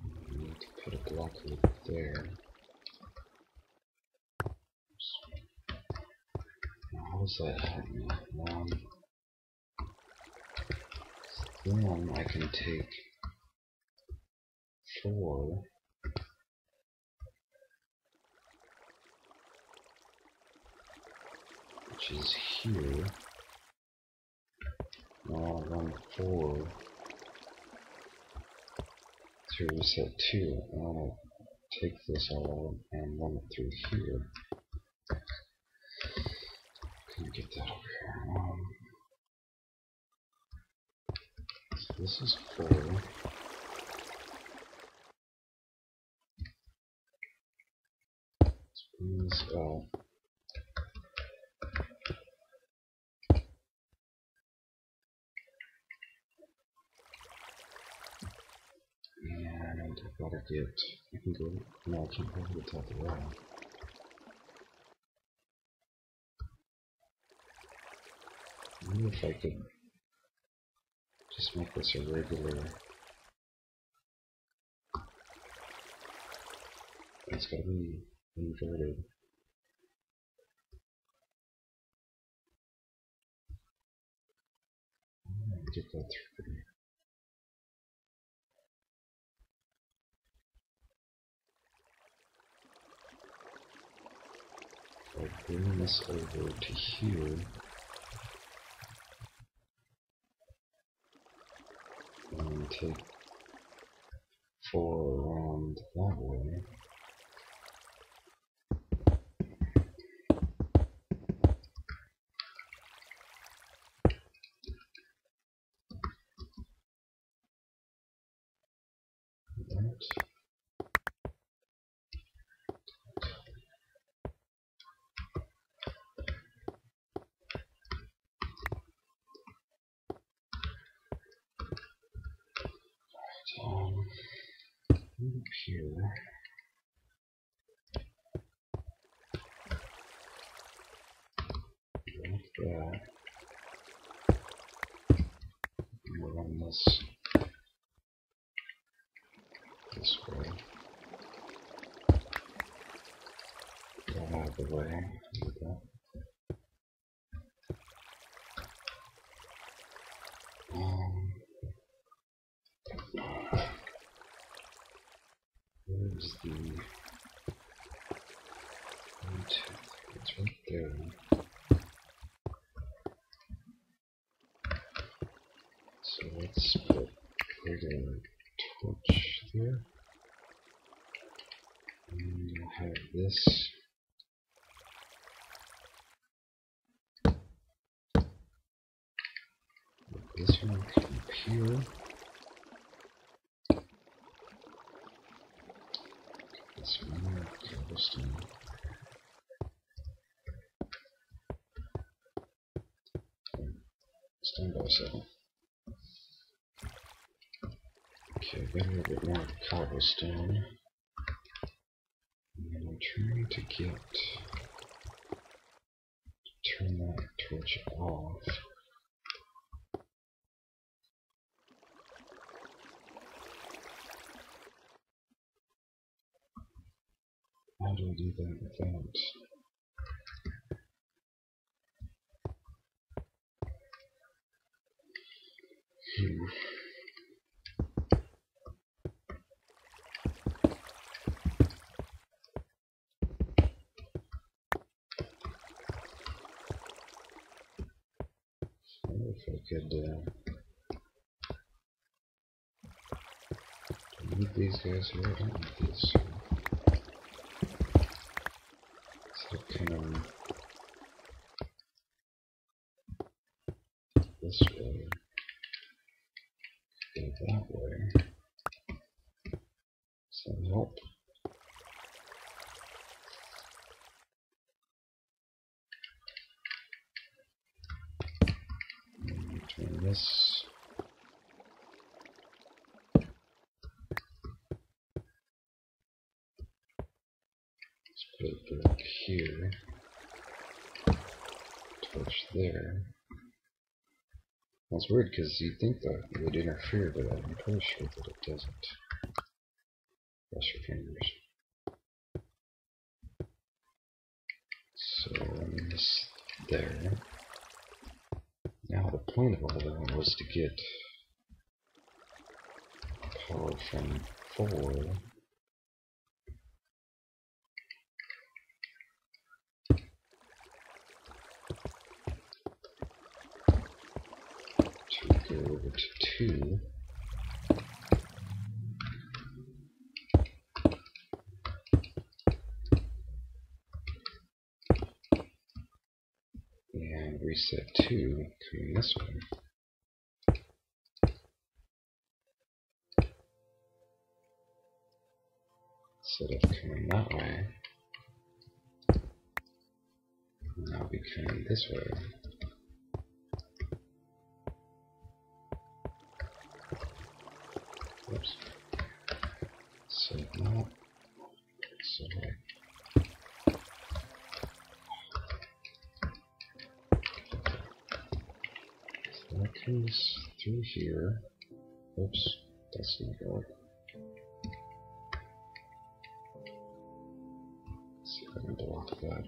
I need to put a blockade there. Now, how does that help me? Then I can take 4, which is here. Now I'll run 4 to reset 2. I want to take this all and run it through here. Can you get that over here? So this is 4. Let's bring this up. And I gotta get, I can go, no, I can't go to the top of that. I wonder if I could just make this a regular, it's gotta be inverted. Get that through. If I bring this over to here, and take 4 around that way. That. Up here. Like that. And we'll run this way. Get that out of the way. Like that. Where's the 1, 2, 3? It's right there. So let's put regular torch there. And we'll have this. This one come up here. This one, cobblestone. Stand by 7. Okay, got a little bit more cobblestone. And I'm trying to turn that torch off. How do I do that without? I wonder if I could move these guys here. I don't need these. So kind of this way, go that way. So help. Turn this. Let's put it back here. Torch there. That's weird because you'd think that it would interfere, but I'm pretty sure that it doesn't. Cross your fingers. So run this there. Now the point of all that was to get power from 4 to go over to 2. And reset 2 coming this way. Instead of coming that way, now be coming this way. Oops. So now, so that comes through here. Oops, that's not gonna work. Let's see if I can block that.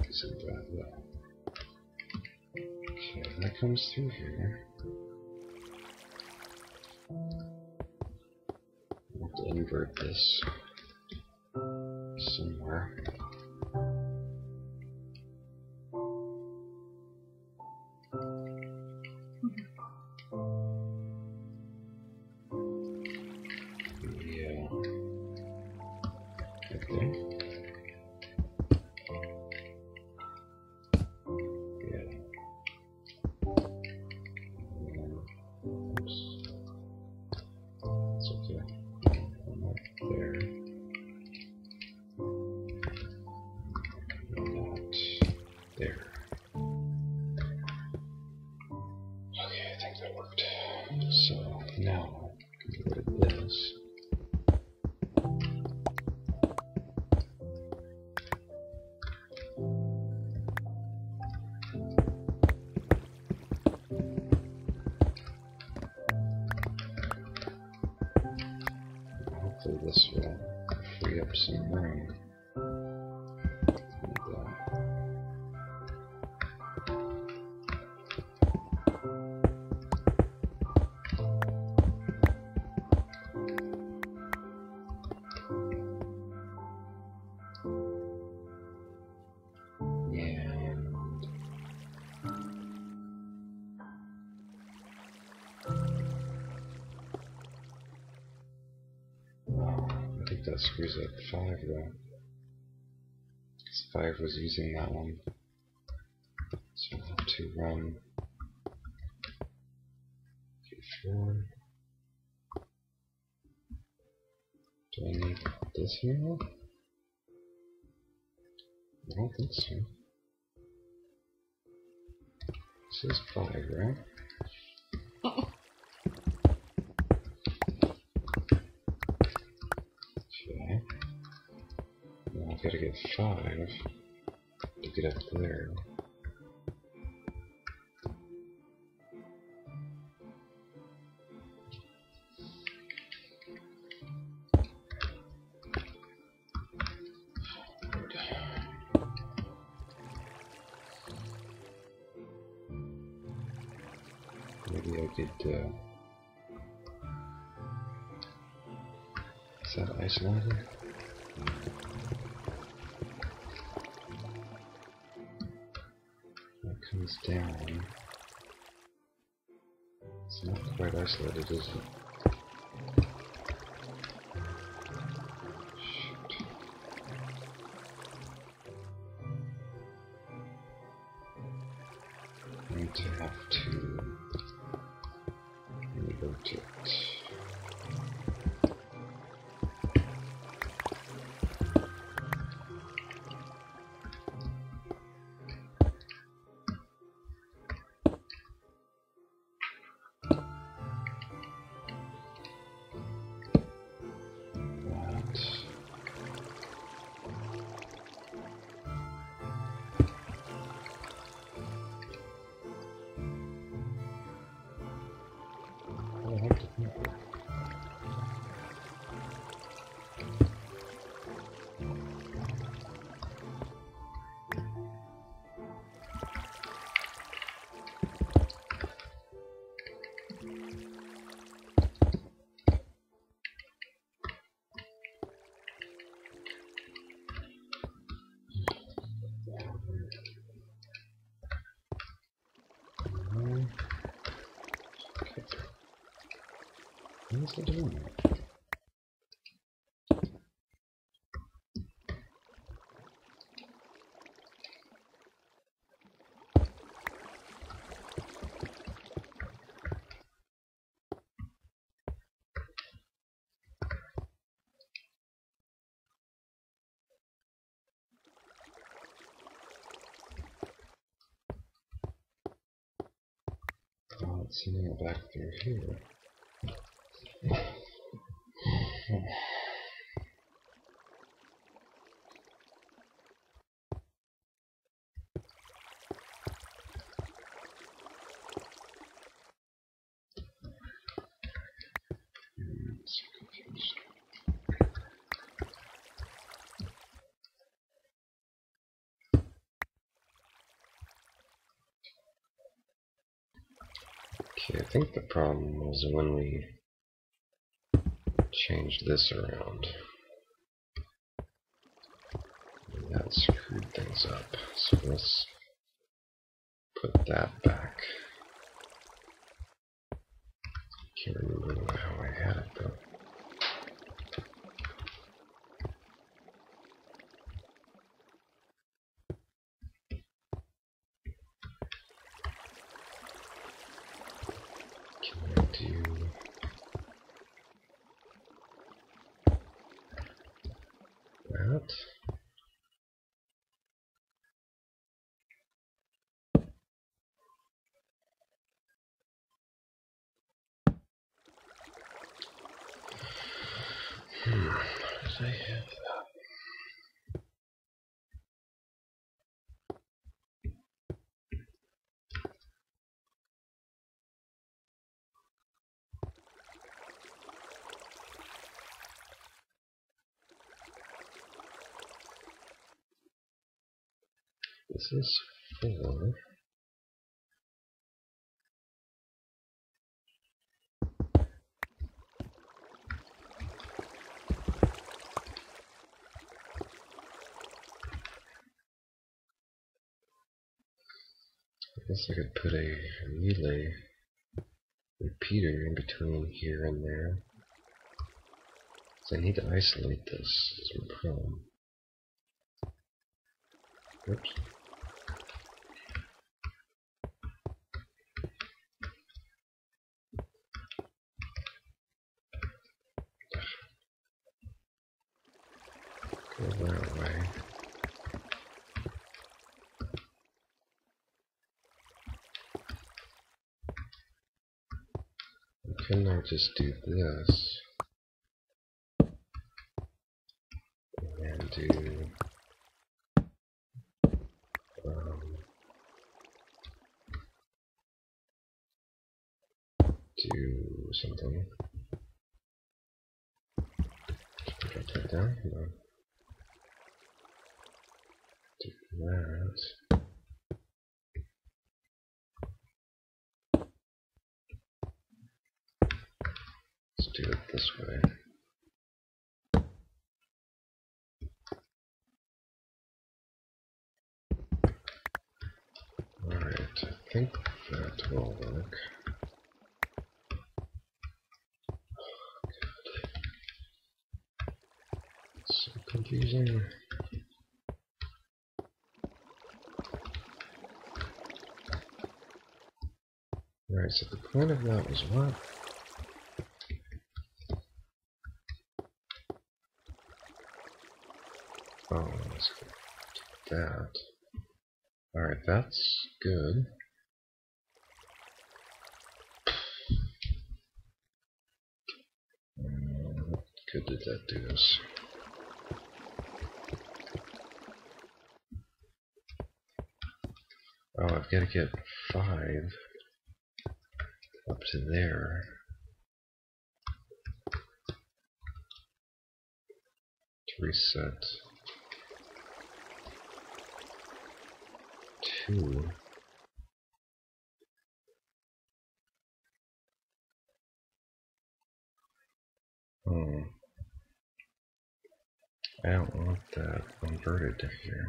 Isn't that well? Okay, that comes through here. I'll have to invert this somewhere. Yeah. Right there. Yeah. Oops. That's okay. One up there. Not there. Okay, I think that worked. So now I can get rid of this. Hopefully this will free up some room. I think that screws up 5 though. Because 5 was using that one. So I'll have to run Q4. Do I need this here? I don't think so. This is 5, right? Okay. Now I've got to get 5 to get up there. Maybe I could, is that isolated? That comes down. It's not quite isolated, is it? I need to have to invert it. What's it doing? Oh, it's sending it back through here. Okay, I think the problem was when we changed this around. That screwed things up. So let's put that back. Can't remember how I had it though. Can I do that? Did I have that? This is 4. I guess I could put a relay repeater in between here and there. So I need to isolate this as my problem. Oops. Go that way. Couldn't I just do this and do something? Drop that down. No. Do that. Let's do it this way. Alright, I think that will work. So confusing. Alright, so the point of that was what? Oh, let's do that. Alright, that's good. What good did that do us? Oh, I've got to get 5 up to there. To reset 2. I don't want that converted to here.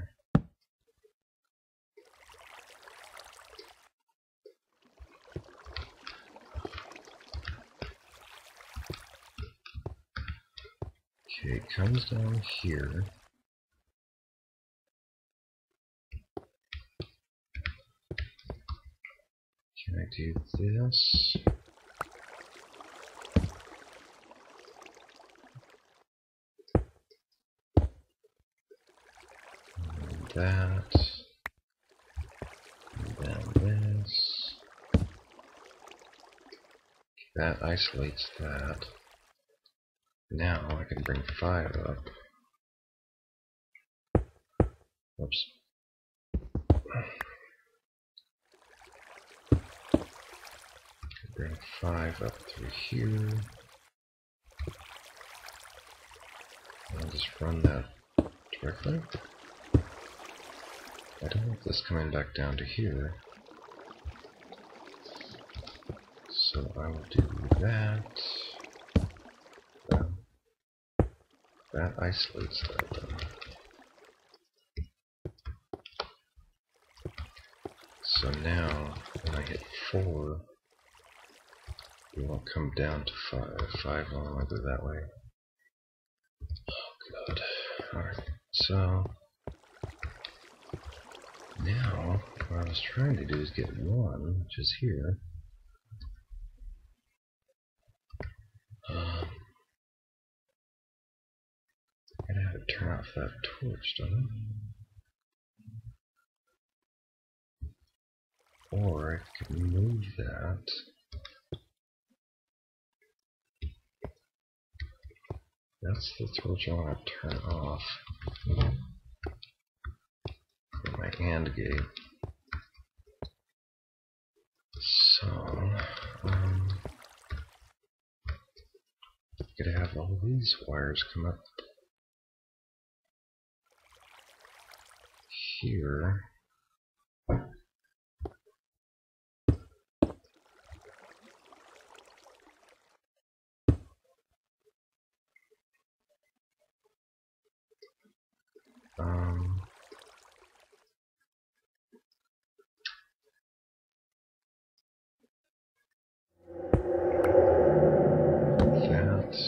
Okay, it comes down here. Can I do this? And that. And then this. That isolates that. Now I can bring 5 up. Oops. Bring 5 up through here. I'll just run that directly. I don't want this coming back down to here. So I will do that. That isolates that then. So now, when I hit 4, it won't come down to 5. 5 will only go that way. Oh god. Alright, so now what I was trying to do is get 1, which is here. I'm gonna have to turn off that torch, don't I? Or I could move that. That's the torch I want to turn off. For my AND gate. So, gotta have all these wires come up here.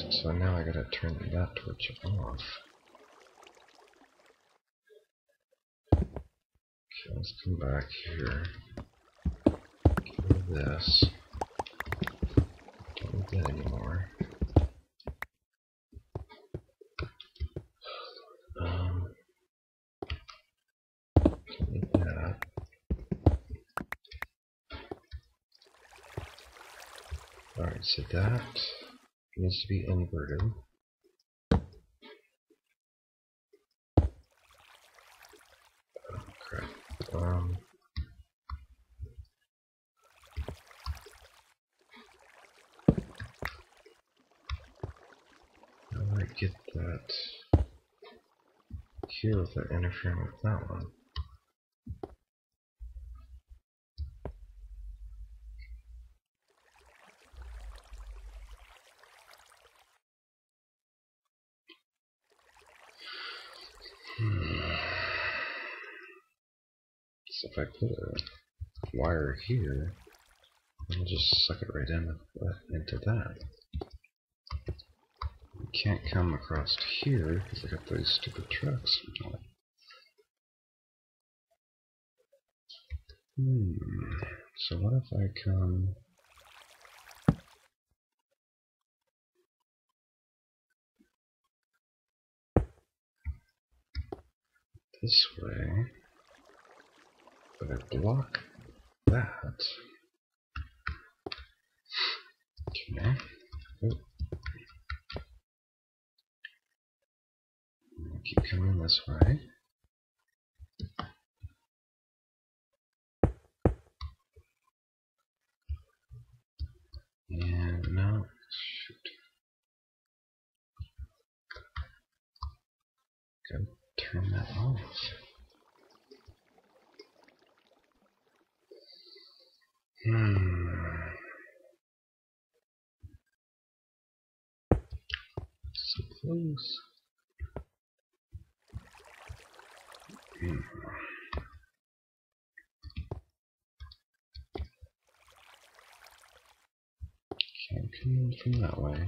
So now I gotta turn that torch off. Okay, let's come back here. Get rid of this. Don't need that anymore. Don't need that. Alright, so that needs to be inverted. Oh, crap. How do I get that here without interfering with that one? So if I put a wire here, it'll just suck it right into that. You can't come across here because I got those stupid trucks. So what if I come this way, but I block that. Okay. Oh. Keep coming this way. And now, shoot. Gotta turn that off. So close. Can't come in from that way.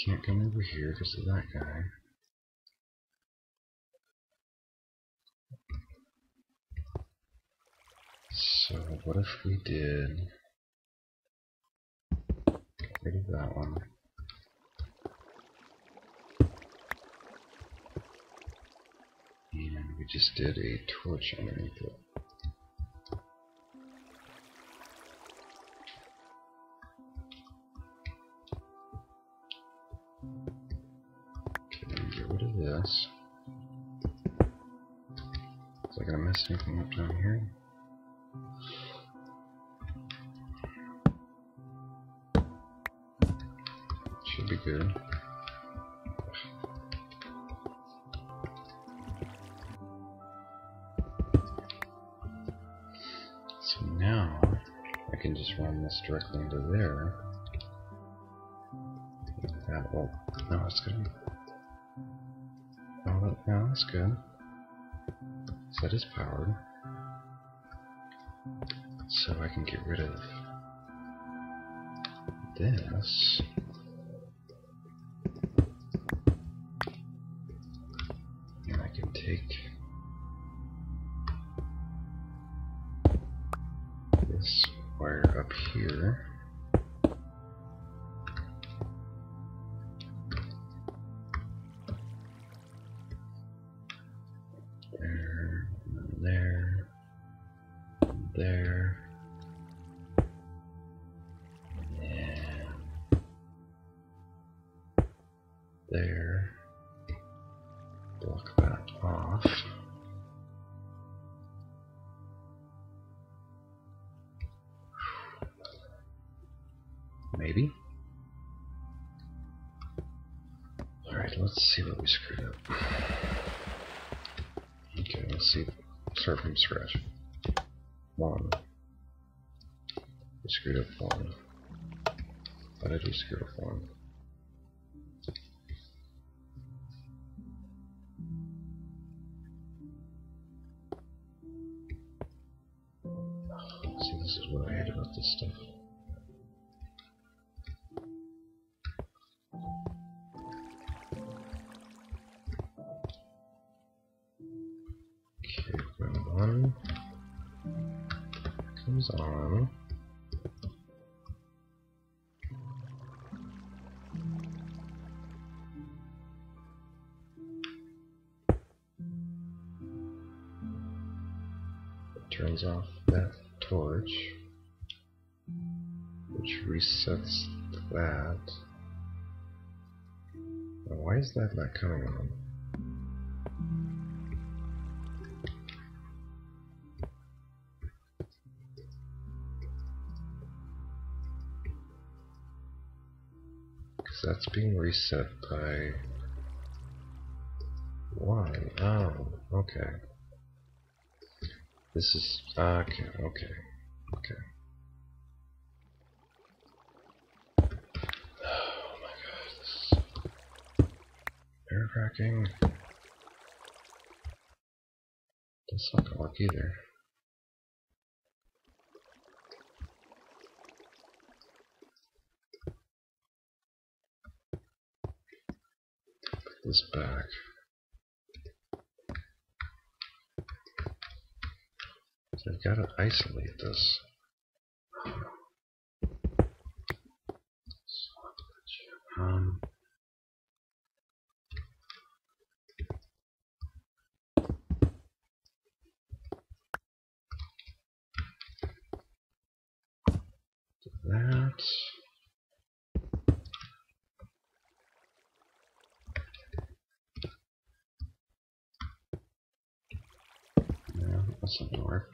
Can't come over here because of that guy. So what if we did get rid of that one? And we just did a torch underneath it. Okay, get rid of this. Is that gonna mess anything up down here? Should be good. So now I can just run this directly into there. That will. No, that's good. Oh, yeah, that's good. So that is powered. So I can get rid of this. And I can take this wire up here. There, and there. Block that off. Maybe. Alright, let's see what we screwed up. Okay, let's see. Start from scratch. 1. We screwed up 1. Why did we screw up 1? See, this is what I hate about this stuff. Okay, when 1 comes on, it turns off that torch, which resets that. Now, why is that not coming on? Because that's being reset by 1. Oh, okay. This is okay. Oh my god, this is air cracking. That's not gonna work either. Put this back. So I've got to isolate this. That. No, that's not gonna work.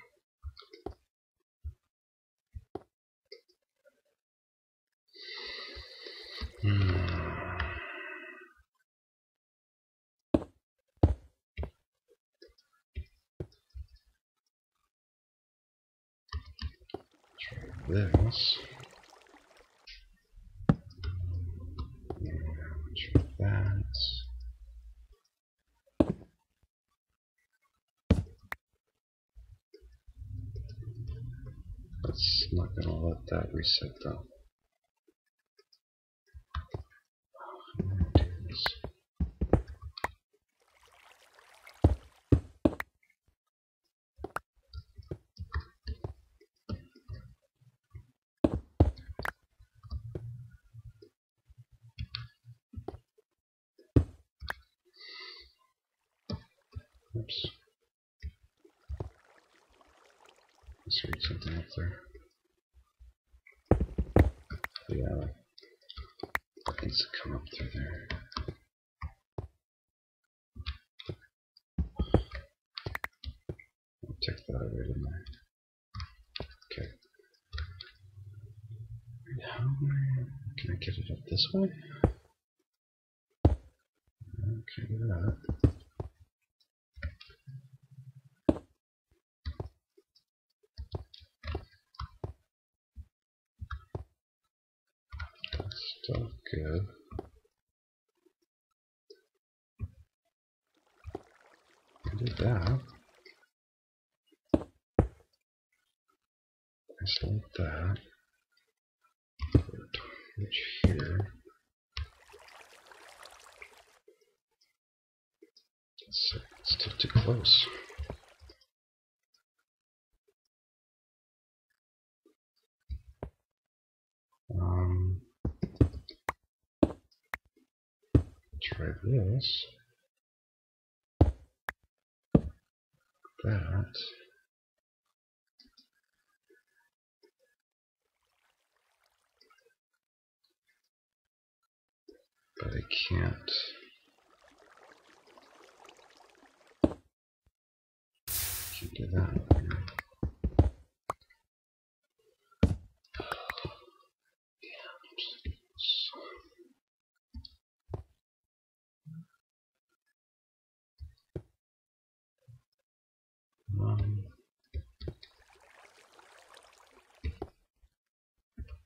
Try this. Try that. It's not gonna let that reset though. I'm gonna do this. Oops. Let's read something up there. Yeah, that needs to come up through there. I'll take that away, didn't I? Okay. How can I get it up this way? Okay, do that. That's still good. I did that. Isolate that. Put a torch here. It's still too close. Try this. That. But I can't do that.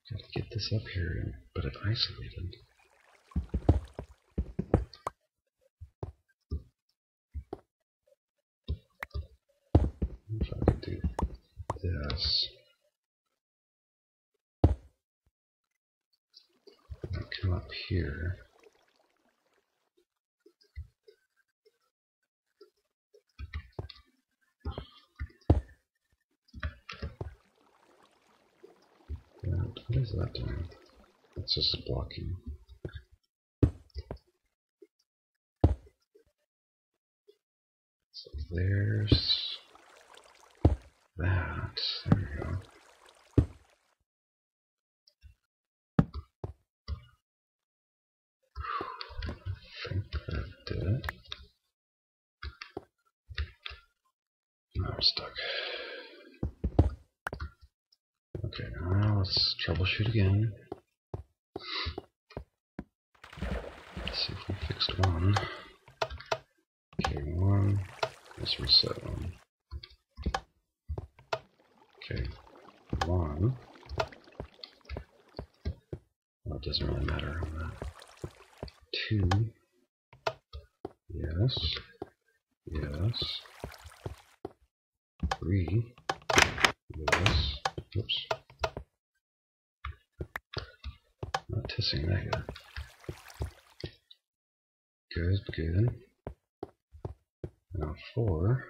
Gotta get this up here, but it isolated. If I could do this, I'll come up here. And what is that doing? It's just blocking. So there's that. There we go. suck. Okay, now let's troubleshoot again. Let's see if we fixed one. Okay, one. Let's reset one. Okay, one. Well, it doesn't really matter on that. Two. Yes. Yes. Three. Yes. Oops. Not testing that yet. Good, good. Now four.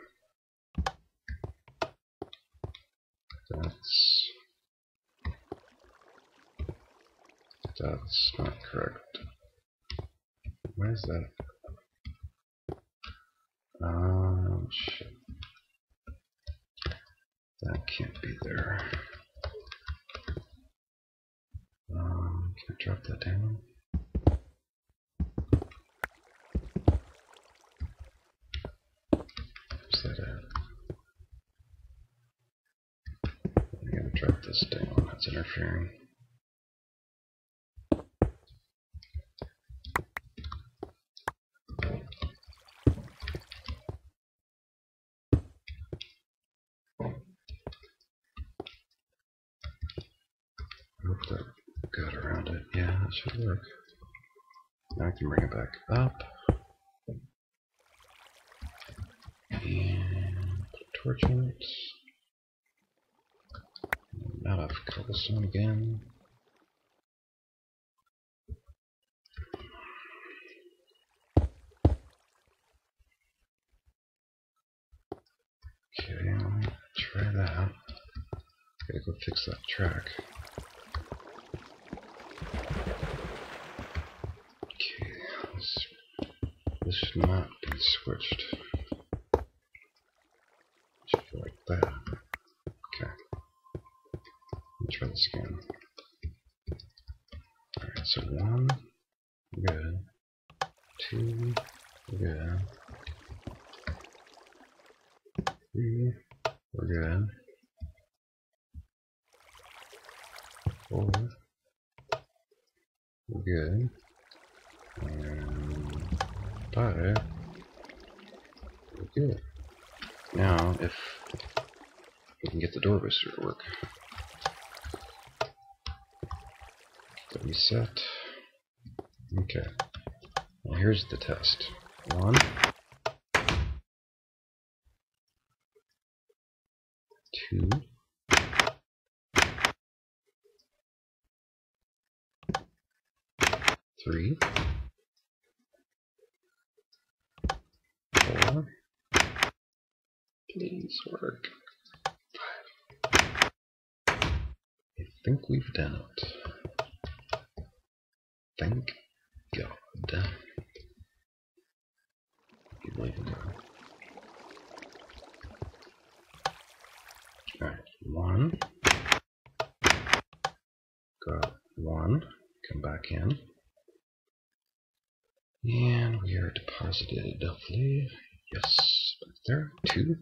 That's not correct. Why is that? Shit. That can't be there. Can I drop that down? Where's that at? I'm gonna drop this down. That's interfering. I hope that got around it. Yeah, that should work. Now I can bring it back up. And put a torch on it. Out of cobblestone again. Okay, I'll try that. Gotta go fix that track. Okay, this should not be switched. It should be like that. Okay. Let me try this again. Alright, so one, good. Two, good. Three, we're good. Four, we're good. And five, we're good. Now, if we can get the door booster to work. Let me reset. Okay. Now here's the test. One, two, three, four. Please work. Five. I think we've done it. Thank God. You believe in God. Alright, one. Got one. Come back in. And we are deposited, hopefully. Yes, back there. Two.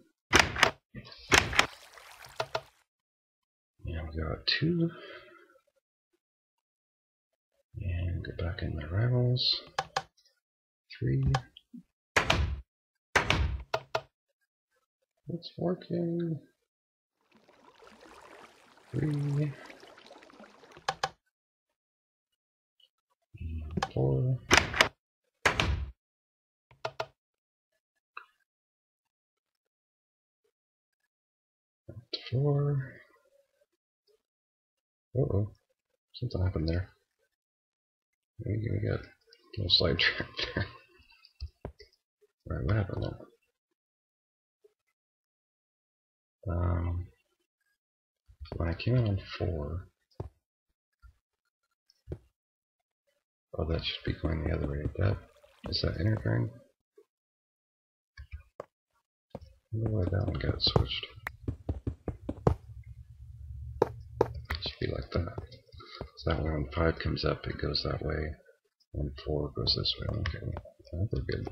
And we got two. And go back in the rivals. Three. It's working. Three. And four. Four. Uh-oh. Something happened there. We got a little sidetrack there. Alright, what happened there? When I came in on 4, oh, that should be going the other way. Is that interfering? I wonder why that one got switched. It should be like that. So that way when 5 comes up, it goes that way, and 4 goes this way. Okay, I think we're good.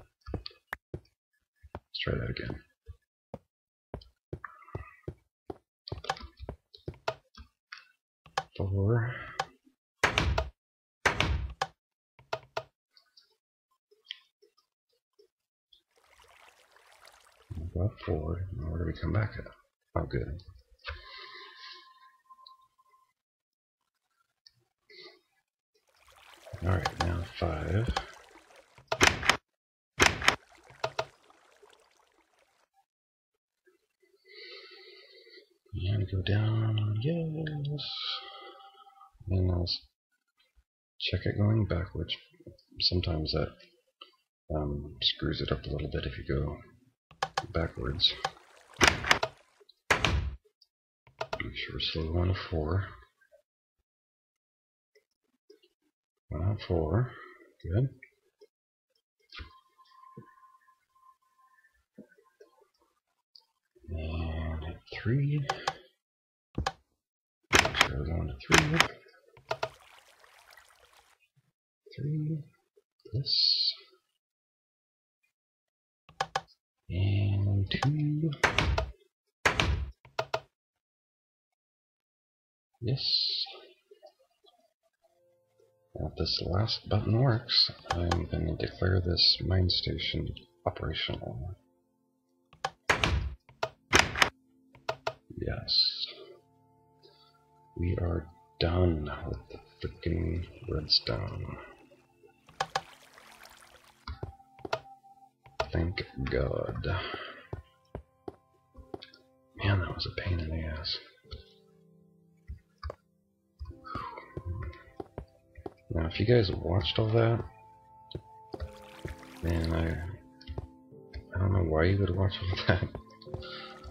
Let's try that again. 4. About 4. Now where do we come back at? Oh, good. Alright, now 5. And go down, yes. And I'll check it going backwards. Sometimes that screws it up a little bit if you go backwards. Make sure we're still 1 of 4. 1 of 4. Good. And hit 3. So we're going to 3. 3. This. And 2. Yes. Now if this last button works, I'm going to declare this mine station operational. Yes. We are done with the freaking redstone. Thank God. Man, that was a pain in the ass. Now, if you guys watched all that, then I don't know why you would watch all that.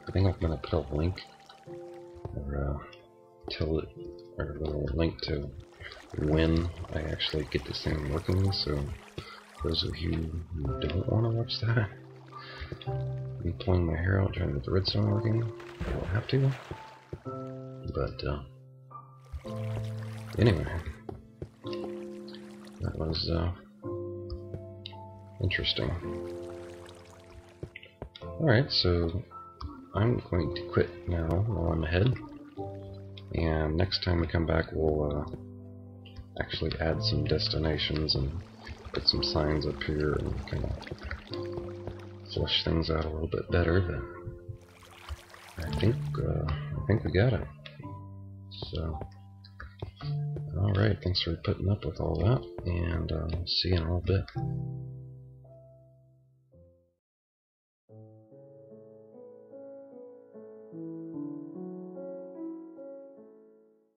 I think I'm gonna put a link or a little link to when I actually get this thing working. So, for those of you who don't want to watch that, me pulling my hair out trying to get the redstone working, I don't have to. But anyway. That was interesting. Alright, so I'm going to quit now while I'm ahead. And next time we come back, we'll actually add some destinations and put some signs up here and kind of flush things out a little bit better. But I think we got it. So. Alright, thanks for putting up with all that, and see you in a little bit.